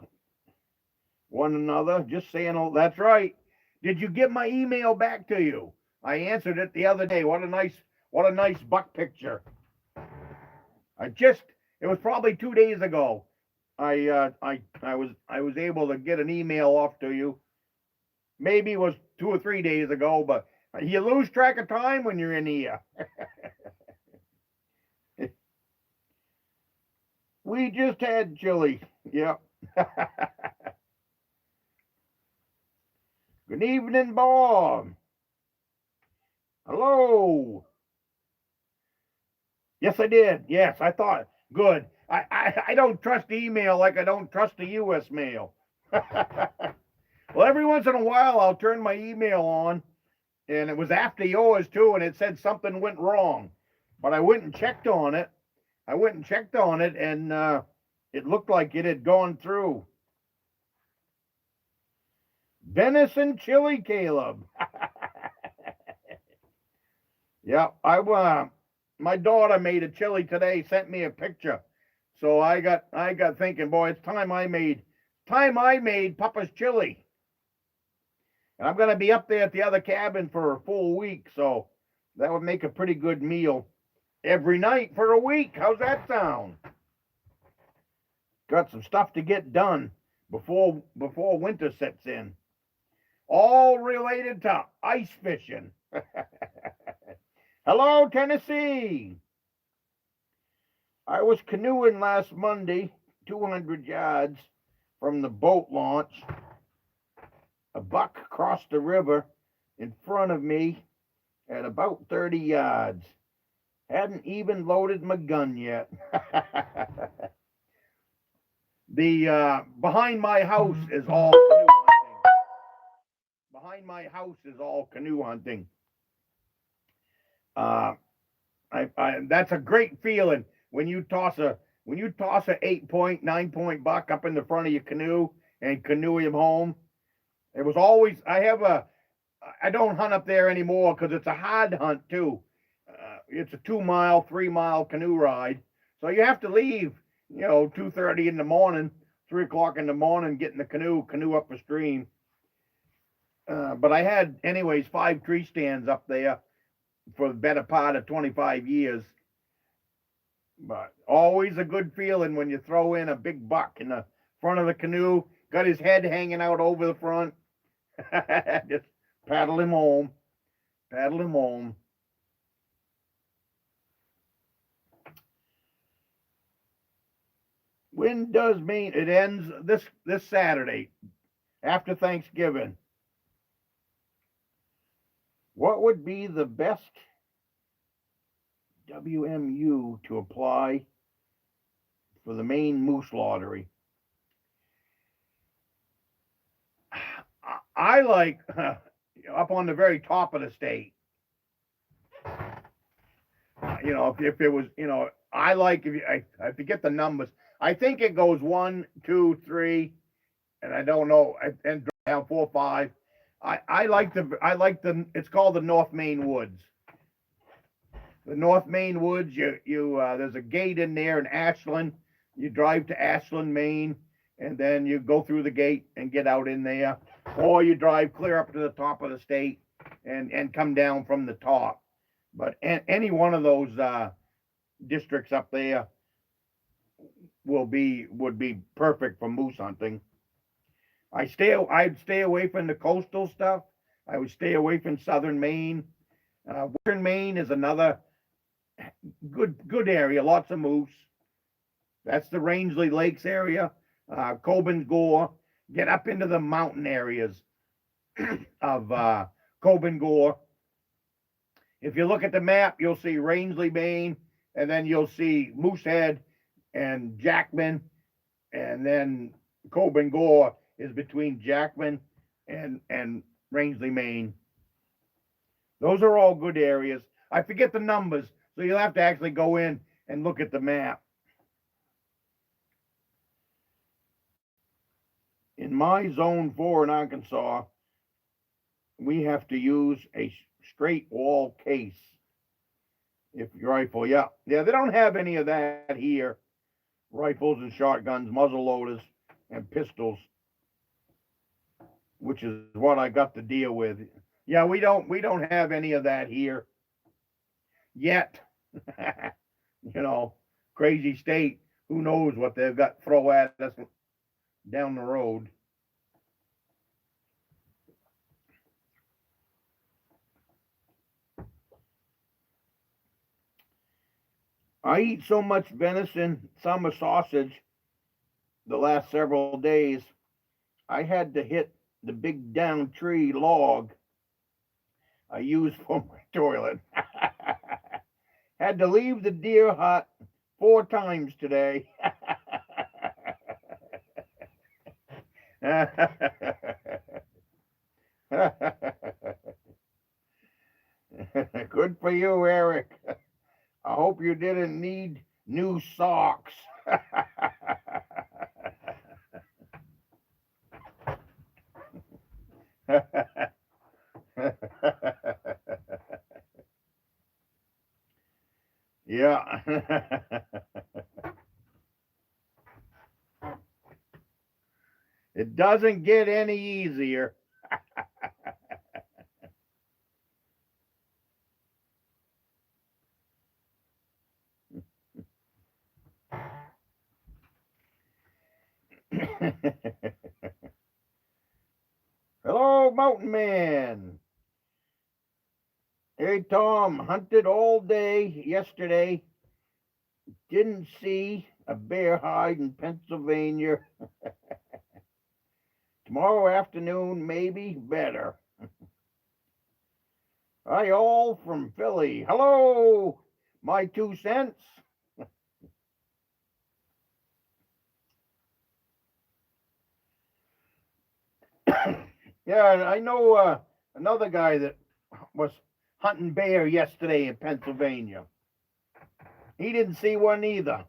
one another, just saying, oh, that's right. Did you get my email back to you? I answered it the other day. What a nice buck picture. It was probably 2 days ago. I was able to get an email off to you. Maybe it was 2 or 3 days ago, but you lose track of time when you're in here. We just had chili. Yep. Good evening, Bob. Hello. Yes, I did. Yes, I thought. Good. I don't trust email like I don't trust the U.S. mail. Well, every once in a while, I'll turn my email on, and it was after yours, too, and it said something went wrong. But I went and checked on it. And it looked like it had gone through. Venison chili, Caleb. Yeah, my daughter made a chili today, sent me a picture. So I got thinking, boy, it's time I made Papa's chili. And I'm gonna be up there at the other cabin for a full week, so that would make a pretty good meal every night for a week. How's that sound? Got some stuff to get done before winter sets in. All related to ice fishing. Hello, Tennessee. I was canoeing last Monday, 200 yards from the boat launch. A buck crossed the river in front of me at about 30 yards. Hadn't even loaded my gun yet. The behind my house is all canoe hunting. Behind my house is all canoe hunting. That's a great feeling when you toss a 8-point, 9-point buck up in the front of your canoe and canoe him home. It was always I don't hunt up there anymore because it's a hard hunt too. It's a 2-mile, 3-mile canoe ride, so you have to leave 2:30 in the morning, 3 o'clock in the morning, get in the canoe up the stream. But I had anyways 5 tree stands up there for the better part of 25 years. But always a good feeling when you throw in a big buck in the front of the canoe, got his head hanging out over the front. Just paddle him home. When does Maine? It ends this Saturday after Thanksgiving. What would be the best WMU to apply for the Maine Moose Lottery? I like up on the very top of the state. If it was, I like I forget the numbers. I think it goes 1, 2, 3, and I don't know, and down 4, 5. I like the. It's called the North Maine Woods. The North Maine Woods. There's a gate in there in Ashland. You drive to Ashland, Maine, and then you go through the gate and get out in there, or you drive clear up to the top of the state and come down from the top. But any one of those districts up there would be perfect for moose hunting. I'd stay away from the coastal stuff. I would stay away from southern Maine. Western Maine is another good area. Lots of moose. That's the Rangeley Lakes area. Coben Gore. Get up into the mountain areas of Coben Gore. If you look at the map, you'll see Rangeley, Maine, and then you'll see Moosehead and Jackman, and then Coben Gore is between Jackman and Rangeley, Maine. Those are all good areas. I forget the numbers, so you'll have to actually go in and look at the map. In my zone 4 in Arkansas, we have to use a straight wall case if your rifle. Yeah, they don't have any of that here. Rifles and shotguns, muzzle loaders, and pistols, which is what I got to deal with. Yeah, we don't have any of that here yet. Crazy state. Who knows what they've got throw at us down the road. I eat so much venison, summer sausage, the last several days, I had to hit the big down tree log I use for my toilet. Had to leave the deer hut 4 times today. Good for you, Eric. I hope you didn't need new socks. Yeah. It doesn't get any easier. Hello, Mountain Man. Hey, Tom, hunted all day yesterday. Didn't see a bear hide in Pennsylvania. Tomorrow afternoon, maybe better. Hi, all from Philly. Hello, my 2 cents. Yeah, I know another guy that was hunting bear yesterday in Pennsylvania. He didn't see one either.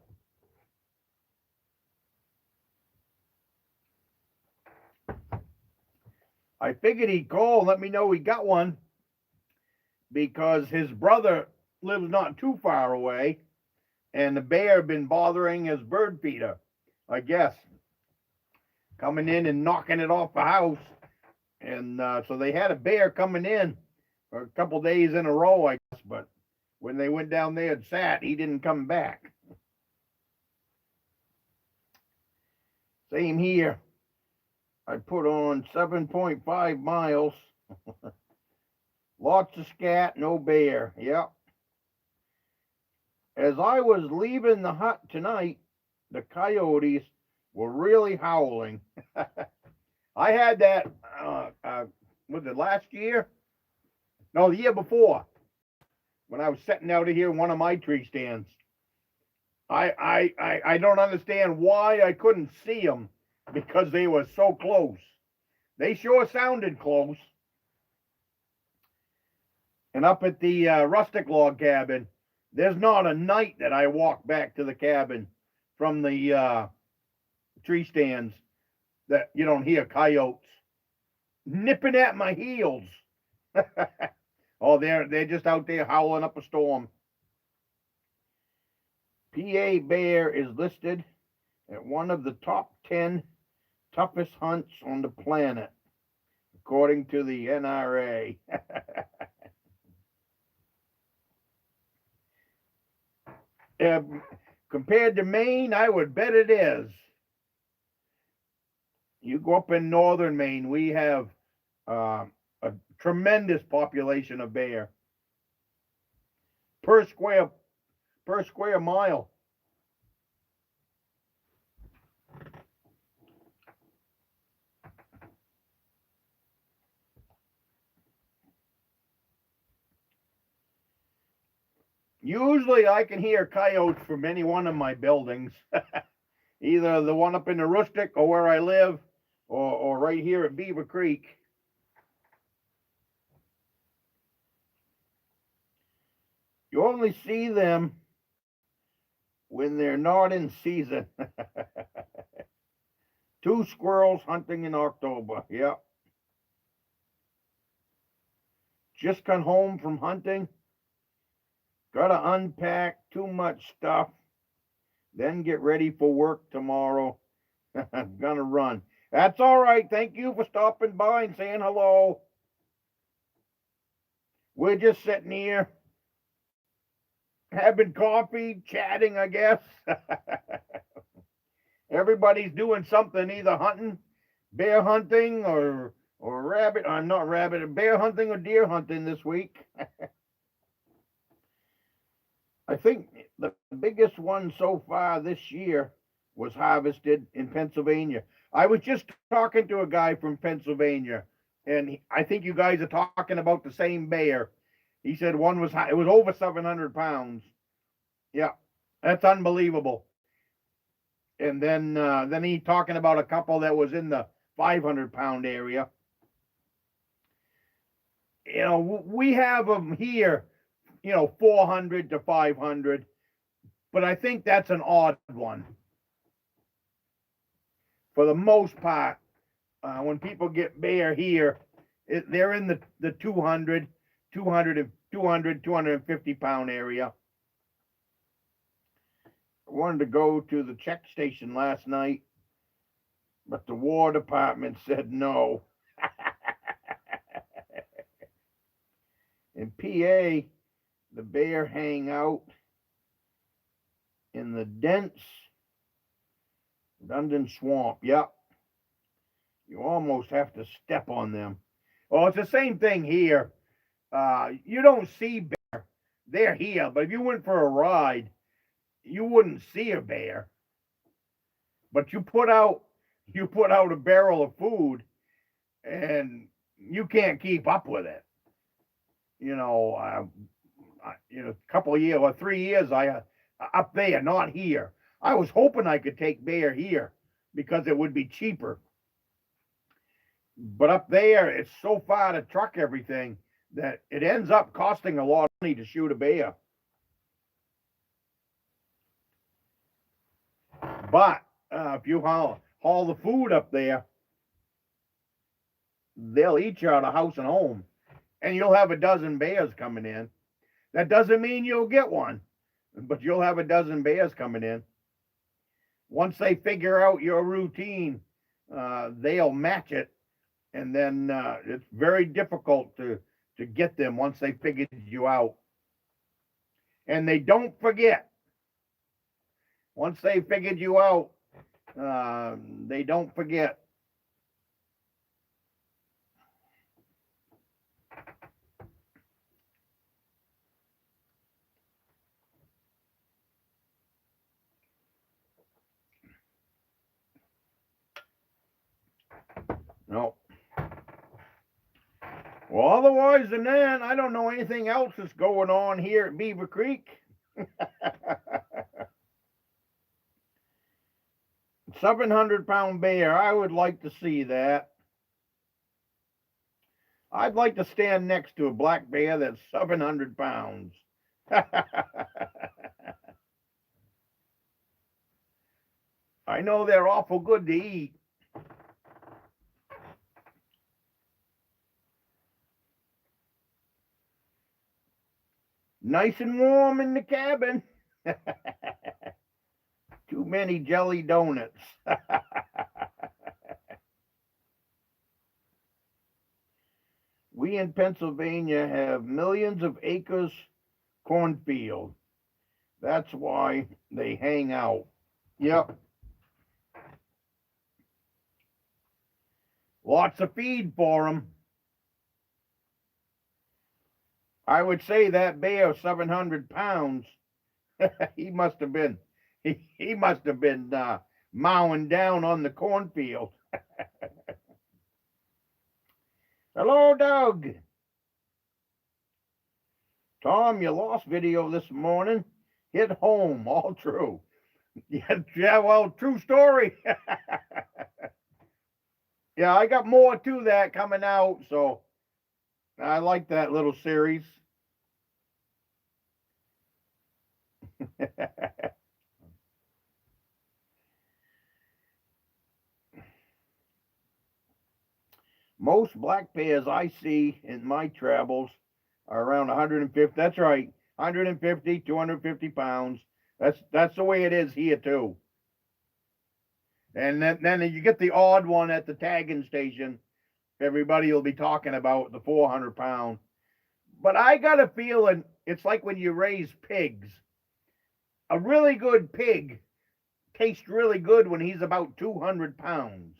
I figured he'd call and let me know he got one because his brother lives not too far away and the bear had been bothering his bird feeder, I guess, coming in and knocking it off the house. And so they had a bear coming in for a couple days in a row, I guess, but when they went down there and sat, he didn't come back. Same here. I put on 7.5 miles. Lots of scat, no bear. Yep. As I was leaving the hut tonight, the coyotes were really howling. I had that, was it last year? No, the year before, when I was sitting out here in one of my tree stands. I don't understand why I couldn't see them because they were so close. They sure sounded close. And up at the Rustic log cabin, there's not a night that I walk back to the cabin from the tree stands that you don't hear coyotes nipping at my heels. Oh, they're just out there howling up a storm. PA bear is listed at one of the top 10 toughest hunts on the planet, according to the NRA. Compared to Maine, I would bet it is. You go up in Northern Maine, we have a tremendous population of bear per square mile. Usually I can hear coyotes from any one of my buildings, either the one up in the Rustic or where I live, or right here at Beaver Creek. You only see them when they're not in season. 2 squirrels hunting in October. Yep. Just got home from hunting. Gotta unpack too much stuff. Then get ready for work tomorrow. I'm gonna run. That's all right. Thank you for stopping by and saying hello. We're just sitting here having coffee, chatting, I guess. Everybody's doing something, either hunting, bear hunting, or rabbit. I'm not rabbit, bear hunting or deer hunting this week. I think the biggest one so far this year was harvested in Pennsylvania. I was just talking to a guy from Pennsylvania, and I think you guys are talking about the same bear. He said one was it was over 700 pounds. Yeah, that's unbelievable. And then he talking about a couple that was in the 500-pound area. We have them here, 400 to 500, but I think that's an odd one. For the most part, when people get bear here, they're in the 200, 250-pound area. I wanted to go to the check station last night, but the War Department said no. In PA, the bear hang out in the dense Dundon Swamp. Yep. You almost have to step on them. Well, it's the same thing here. You don't see bear. They're here, but if you went for a ride, you wouldn't see a bear. But you put out a barrel of food, and you can't keep up with it. A couple of years or 3 years, I up there, not here. I was hoping I could take bear here because it would be cheaper. But up there, it's so far to truck everything that it ends up costing a lot of money to shoot a bear. But if you haul the food up there, they'll eat you out of house and home, and you'll have a dozen bears coming in. That doesn't mean you'll get one, but you'll have a dozen bears coming in. Once they figure out your routine, they'll match it, and then it's very difficult to get them once they figured you out. And they don't forget. Once they figured you out, they don't forget. No. Well, otherwise than that, I don't know anything else that's going on here at Beaver Creek. 700-pound bear, I would like to see that. I'd like to stand next to a black bear that's 700 pounds. I know they're awful good to eat. Nice and warm in the cabin. Too many jelly donuts. We in Pennsylvania have millions of acres cornfield. That's why they hang out. Yep. Lots of feed for them. I would say that bear, 700 pounds, he must have been mowing down on the cornfield. Hello, Doug. Tom, you lost video this morning. Hit home, all true. Yeah, well, true story. Yeah, I got more to that coming out, so I like that little series. Most black bears I see in my travels are around 150. That's right, 150, 250 pounds. That's the way it is here too. And then you get the odd one at the tagging station. Everybody will be talking about the 400-pound. But I got a feeling it's like when you raise pigs. A really good pig tastes really good when he's about 200 pounds.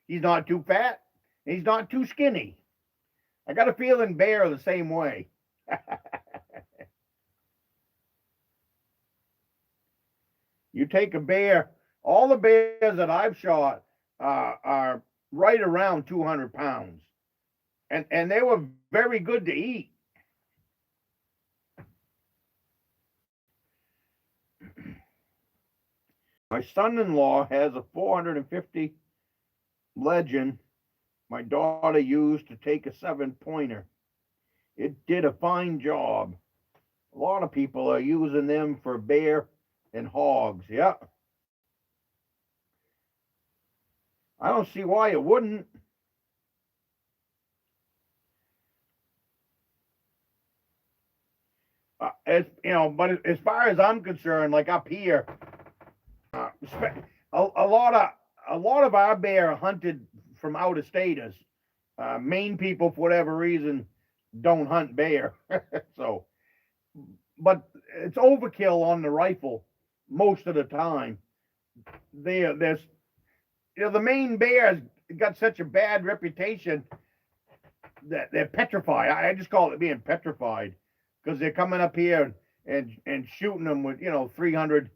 He's not too fat. He's not too skinny. I got a feeling bear are the same way. You take a bear All the bears that I've shot are right around 200 pounds, and they were very good to eat. My son-in-law has a 450 Legend my daughter used to take a 7-pointer. It did a fine job. A lot of people are using them for bear and hogs. Yeah. I don't see why it wouldn't. But as far as I'm concerned, like up here, uh, a lot of our bear hunted from out of staters. Maine people, for whatever reason, don't hunt bear. So, but it's overkill on the rifle most of the time. There's the Maine bears got such a bad reputation that they're petrified. I just call it being petrified because they're coming up here and shooting them with 300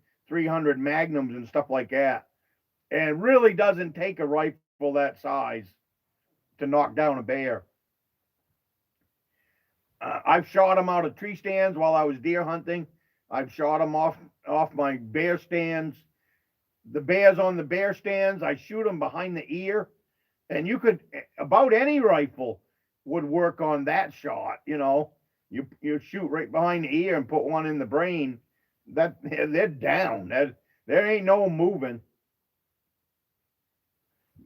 magnums and stuff like that. And it really doesn't take a rifle that size to knock down a bear. I've shot them out of tree stands while I was deer hunting. I've shot them off my bear stands. The bears on the bear stands, I shoot them behind the ear, and you could about any rifle would work on that shot. You shoot right behind the ear and put one in the brain. That they're down. There ain't no moving.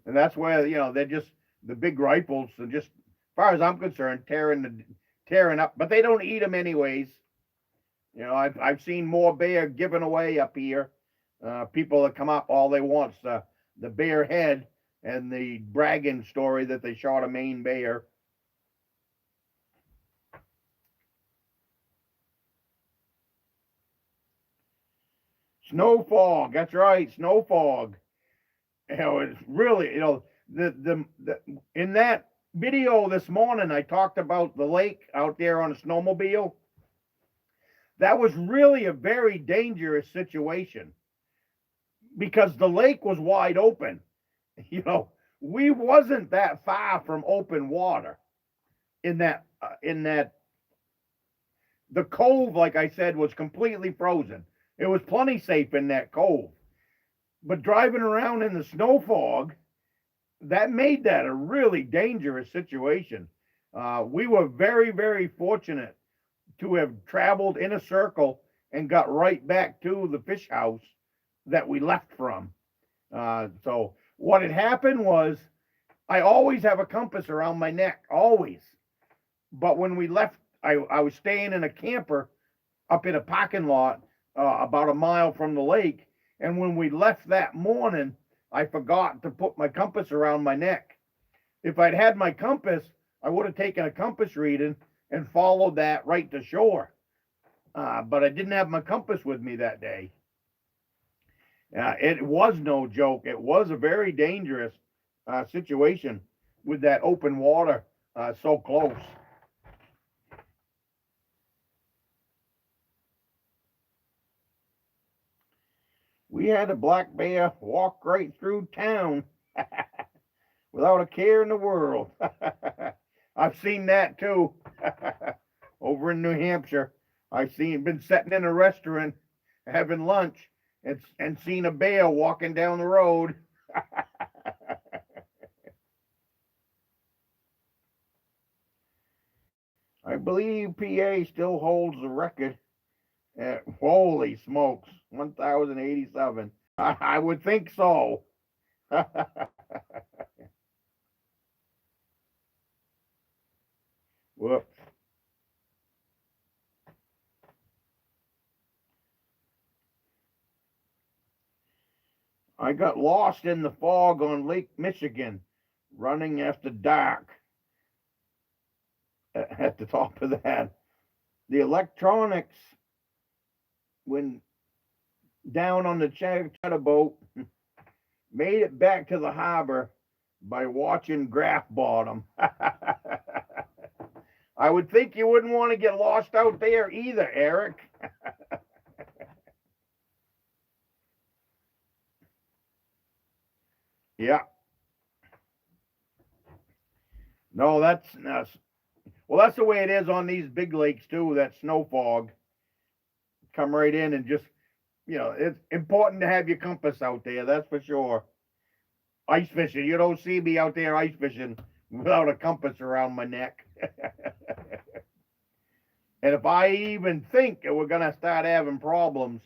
And that's where they're just the big rifles. And just as far as I'm concerned, tearing up. But they don't eat them anyways. I've seen more bear given away up here. People that come up, all they want's the bear head and the bragging story that they shot a Maine bear. Snow fog, that's right, snow fog. It's really, the in that video this morning, I talked about the lake out there on a snowmobile. That was really a very dangerous situation because the lake was wide open. We wasn't that far from open water in that the cove, like I said, was completely frozen. It was plenty safe in that cove. But driving around in the snow fog, that made that a really dangerous situation. We were very, very fortunate to have traveled in a circle and got right back to the fish house that we left from. So what had happened was I always have a compass around my neck, always. But when we left, I was staying in a camper up in a parking lot about a mile from the lake. And when we left that morning, I forgot to put my compass around my neck. If I'd had my compass, I would have taken a compass reading and followed that right to shore. But I didn't have my compass with me that day. It was no joke. It was a very dangerous situation with that open water so close. We had a black bear walk right through town without a care in the world. I've seen that too. Over in New Hampshire. I've been sitting in a restaurant having lunch and seen a bear walking down the road. I believe PA still holds the record. Holy smokes, 1,087. I would think so. Whoops. I got lost in the fog on Lake Michigan, running after dark. At the top of that, the electronics when down on the charter boat made it back to the harbor by watching Graph Bottom. I would think you wouldn't want to get lost out there either, Eric. Yeah. No, that's well, that's the way it is on these big lakes too. That snow fog come right in and just, it's important to have your compass out there. That's for sure. Ice fishing. You don't see me out there ice fishing without a compass around my neck. And if I even think that we're gonna start having problems,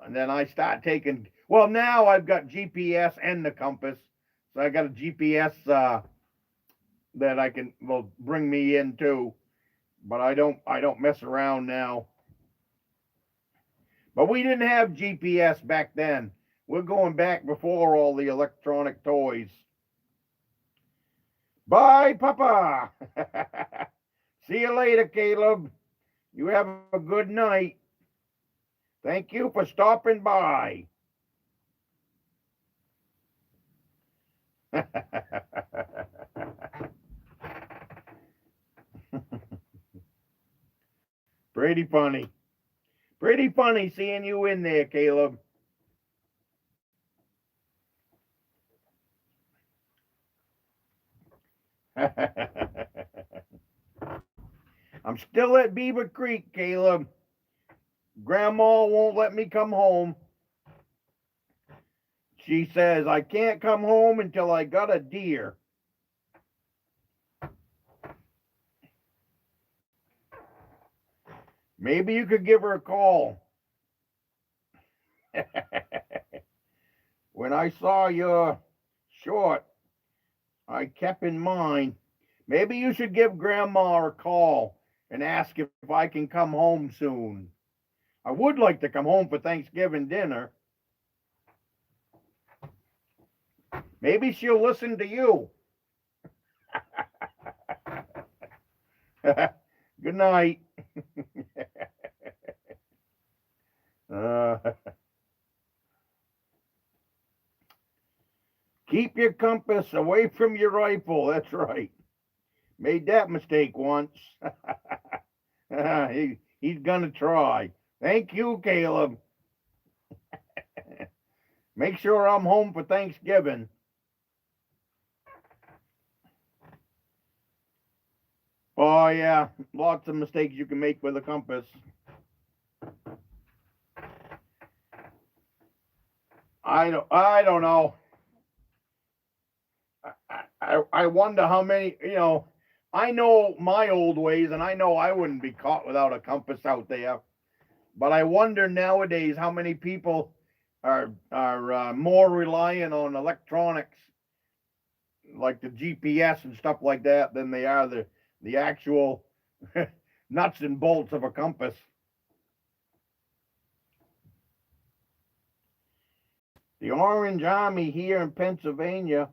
and then I start taking, well, now I've got GPS and the compass, so I got a GPS that will bring me in too. But I don't mess around now. But we didn't have GPS back then. We're going back before all the electronic toys. Bye, Papa. See you later, Caleb. You have a good night. Thank you for stopping by. Pretty funny. Pretty funny seeing you in there, Caleb. I'm still at Beaver Creek, Caleb. Grandma won't let me come home. She says I can't come home until I got a deer. Maybe you could give her a call. When I saw your short, I kept in mind, maybe you should give Grandma a call and ask if I can come home soon. I would like to come home for Thanksgiving dinner. Maybe she'll listen to you. Good night. Keep your compass away from your rifle. That's right. Made that mistake once. He's gonna try. Thank you, Caleb. Make sure I'm home for Thanksgiving. Oh yeah, lots of mistakes you can make with a compass. I don't know. I wonder how many, I know my old ways, and I know I wouldn't be caught without a compass out there. But I wonder nowadays how many people are more reliant on electronics, like the GPS and stuff like that, than they are the actual nuts and bolts of a compass. The Orange Army here in Pennsylvania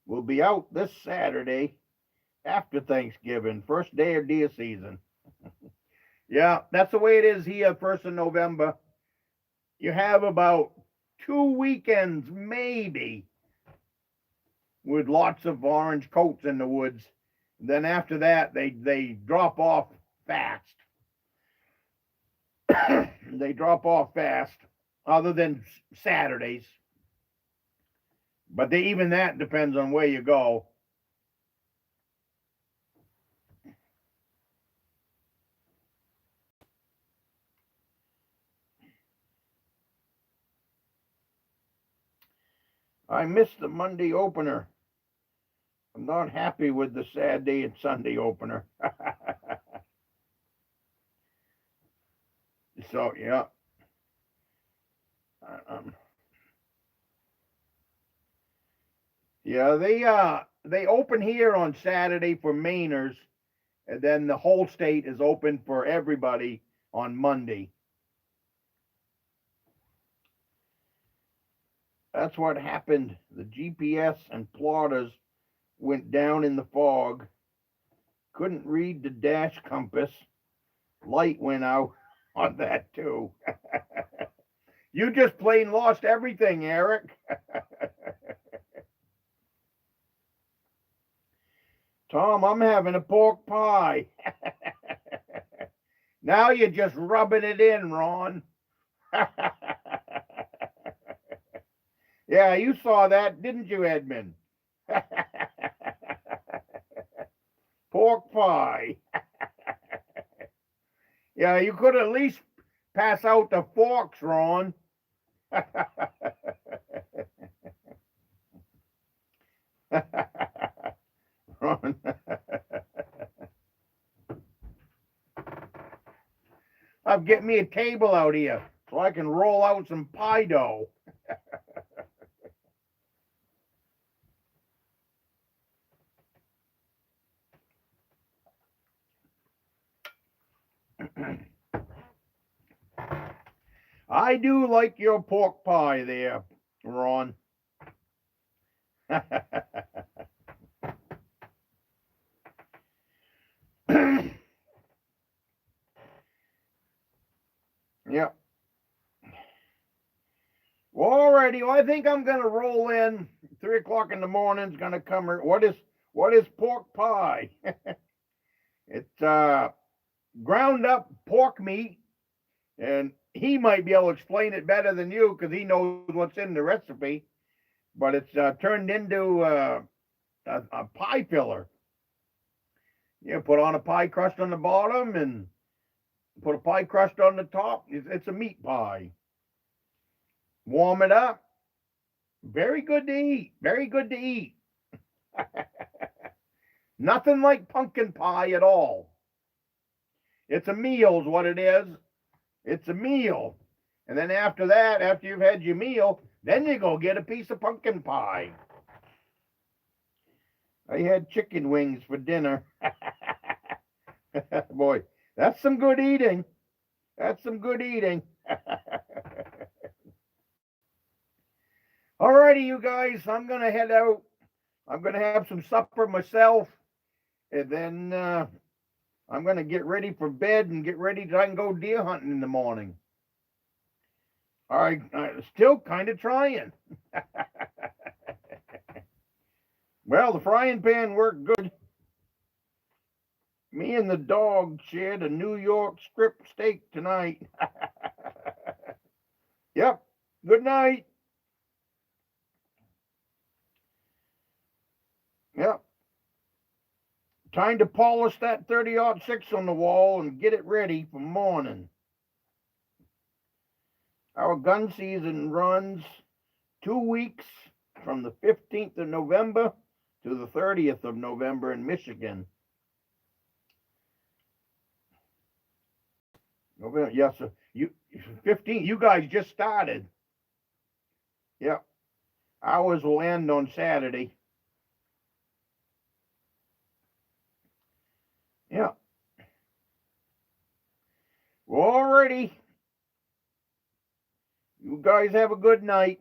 will be out this Saturday after Thanksgiving, first day of deer season. Yeah, that's the way it is here, 1st of November. You have about 2 weekends, maybe, with lots of orange coats in the woods. And then after that, they drop off fast. They drop off fast, other than Saturdays. But even that depends on where you go. I missed the Monday opener. I'm not happy with the Saturday and Sunday opener. So yeah. Yeah, they open here on Saturday for Mainers, and then the whole state is open for everybody on Monday. That's what happened. The GPS and plotters went down in the fog. Couldn't read the dash compass. Light went out on that too. You just plain lost everything, Eric. Tom, I'm having a pork pie. Now you're just rubbing it in, Ron. Yeah, you saw that, didn't you, Edmund? Pork pie. Yeah, you could at least pass out the forks, Ron. Ron. I'll get me a table out here so I can roll out some pie dough. I do like your pork pie there, Ron. Yep. Well, alrighty. Well, I think I'm gonna roll in. 3 o'clock in the morning is gonna come. What is pork pie? It's ground up pork meat, and he might be able to explain it better than you because he knows what's in the recipe. But it's turned into a pie filler. You put on a pie crust on the bottom and put a pie crust on the top. It's a meat pie. Warm it up. Very good to eat. Very good to eat. Nothing like pumpkin pie at all. It's a meal, is what it is. It's a meal. And then after that, after you've had your meal, then you go get a piece of pumpkin pie. I had chicken wings for dinner. Boy, that's some good eating. That's some good eating. Alrighty, you guys, I'm going to head out. I'm going to have some supper myself. And then I'm going to get ready for bed and get ready so I can go deer hunting in the morning. All right, still kind of trying. Well, the frying pan worked good. Me and the dog shared a New York strip steak tonight. Yep. Good night. Yep. Time to polish that 30-06 on the wall and get it ready for morning. Our gun season runs 2 weeks from the 15th of November to the 30th of November in Michigan. November, yes, sir. 15. You guys just started. Yep. Ours will end on Saturday. Yeah. Well, alrighty. You guys have a good night.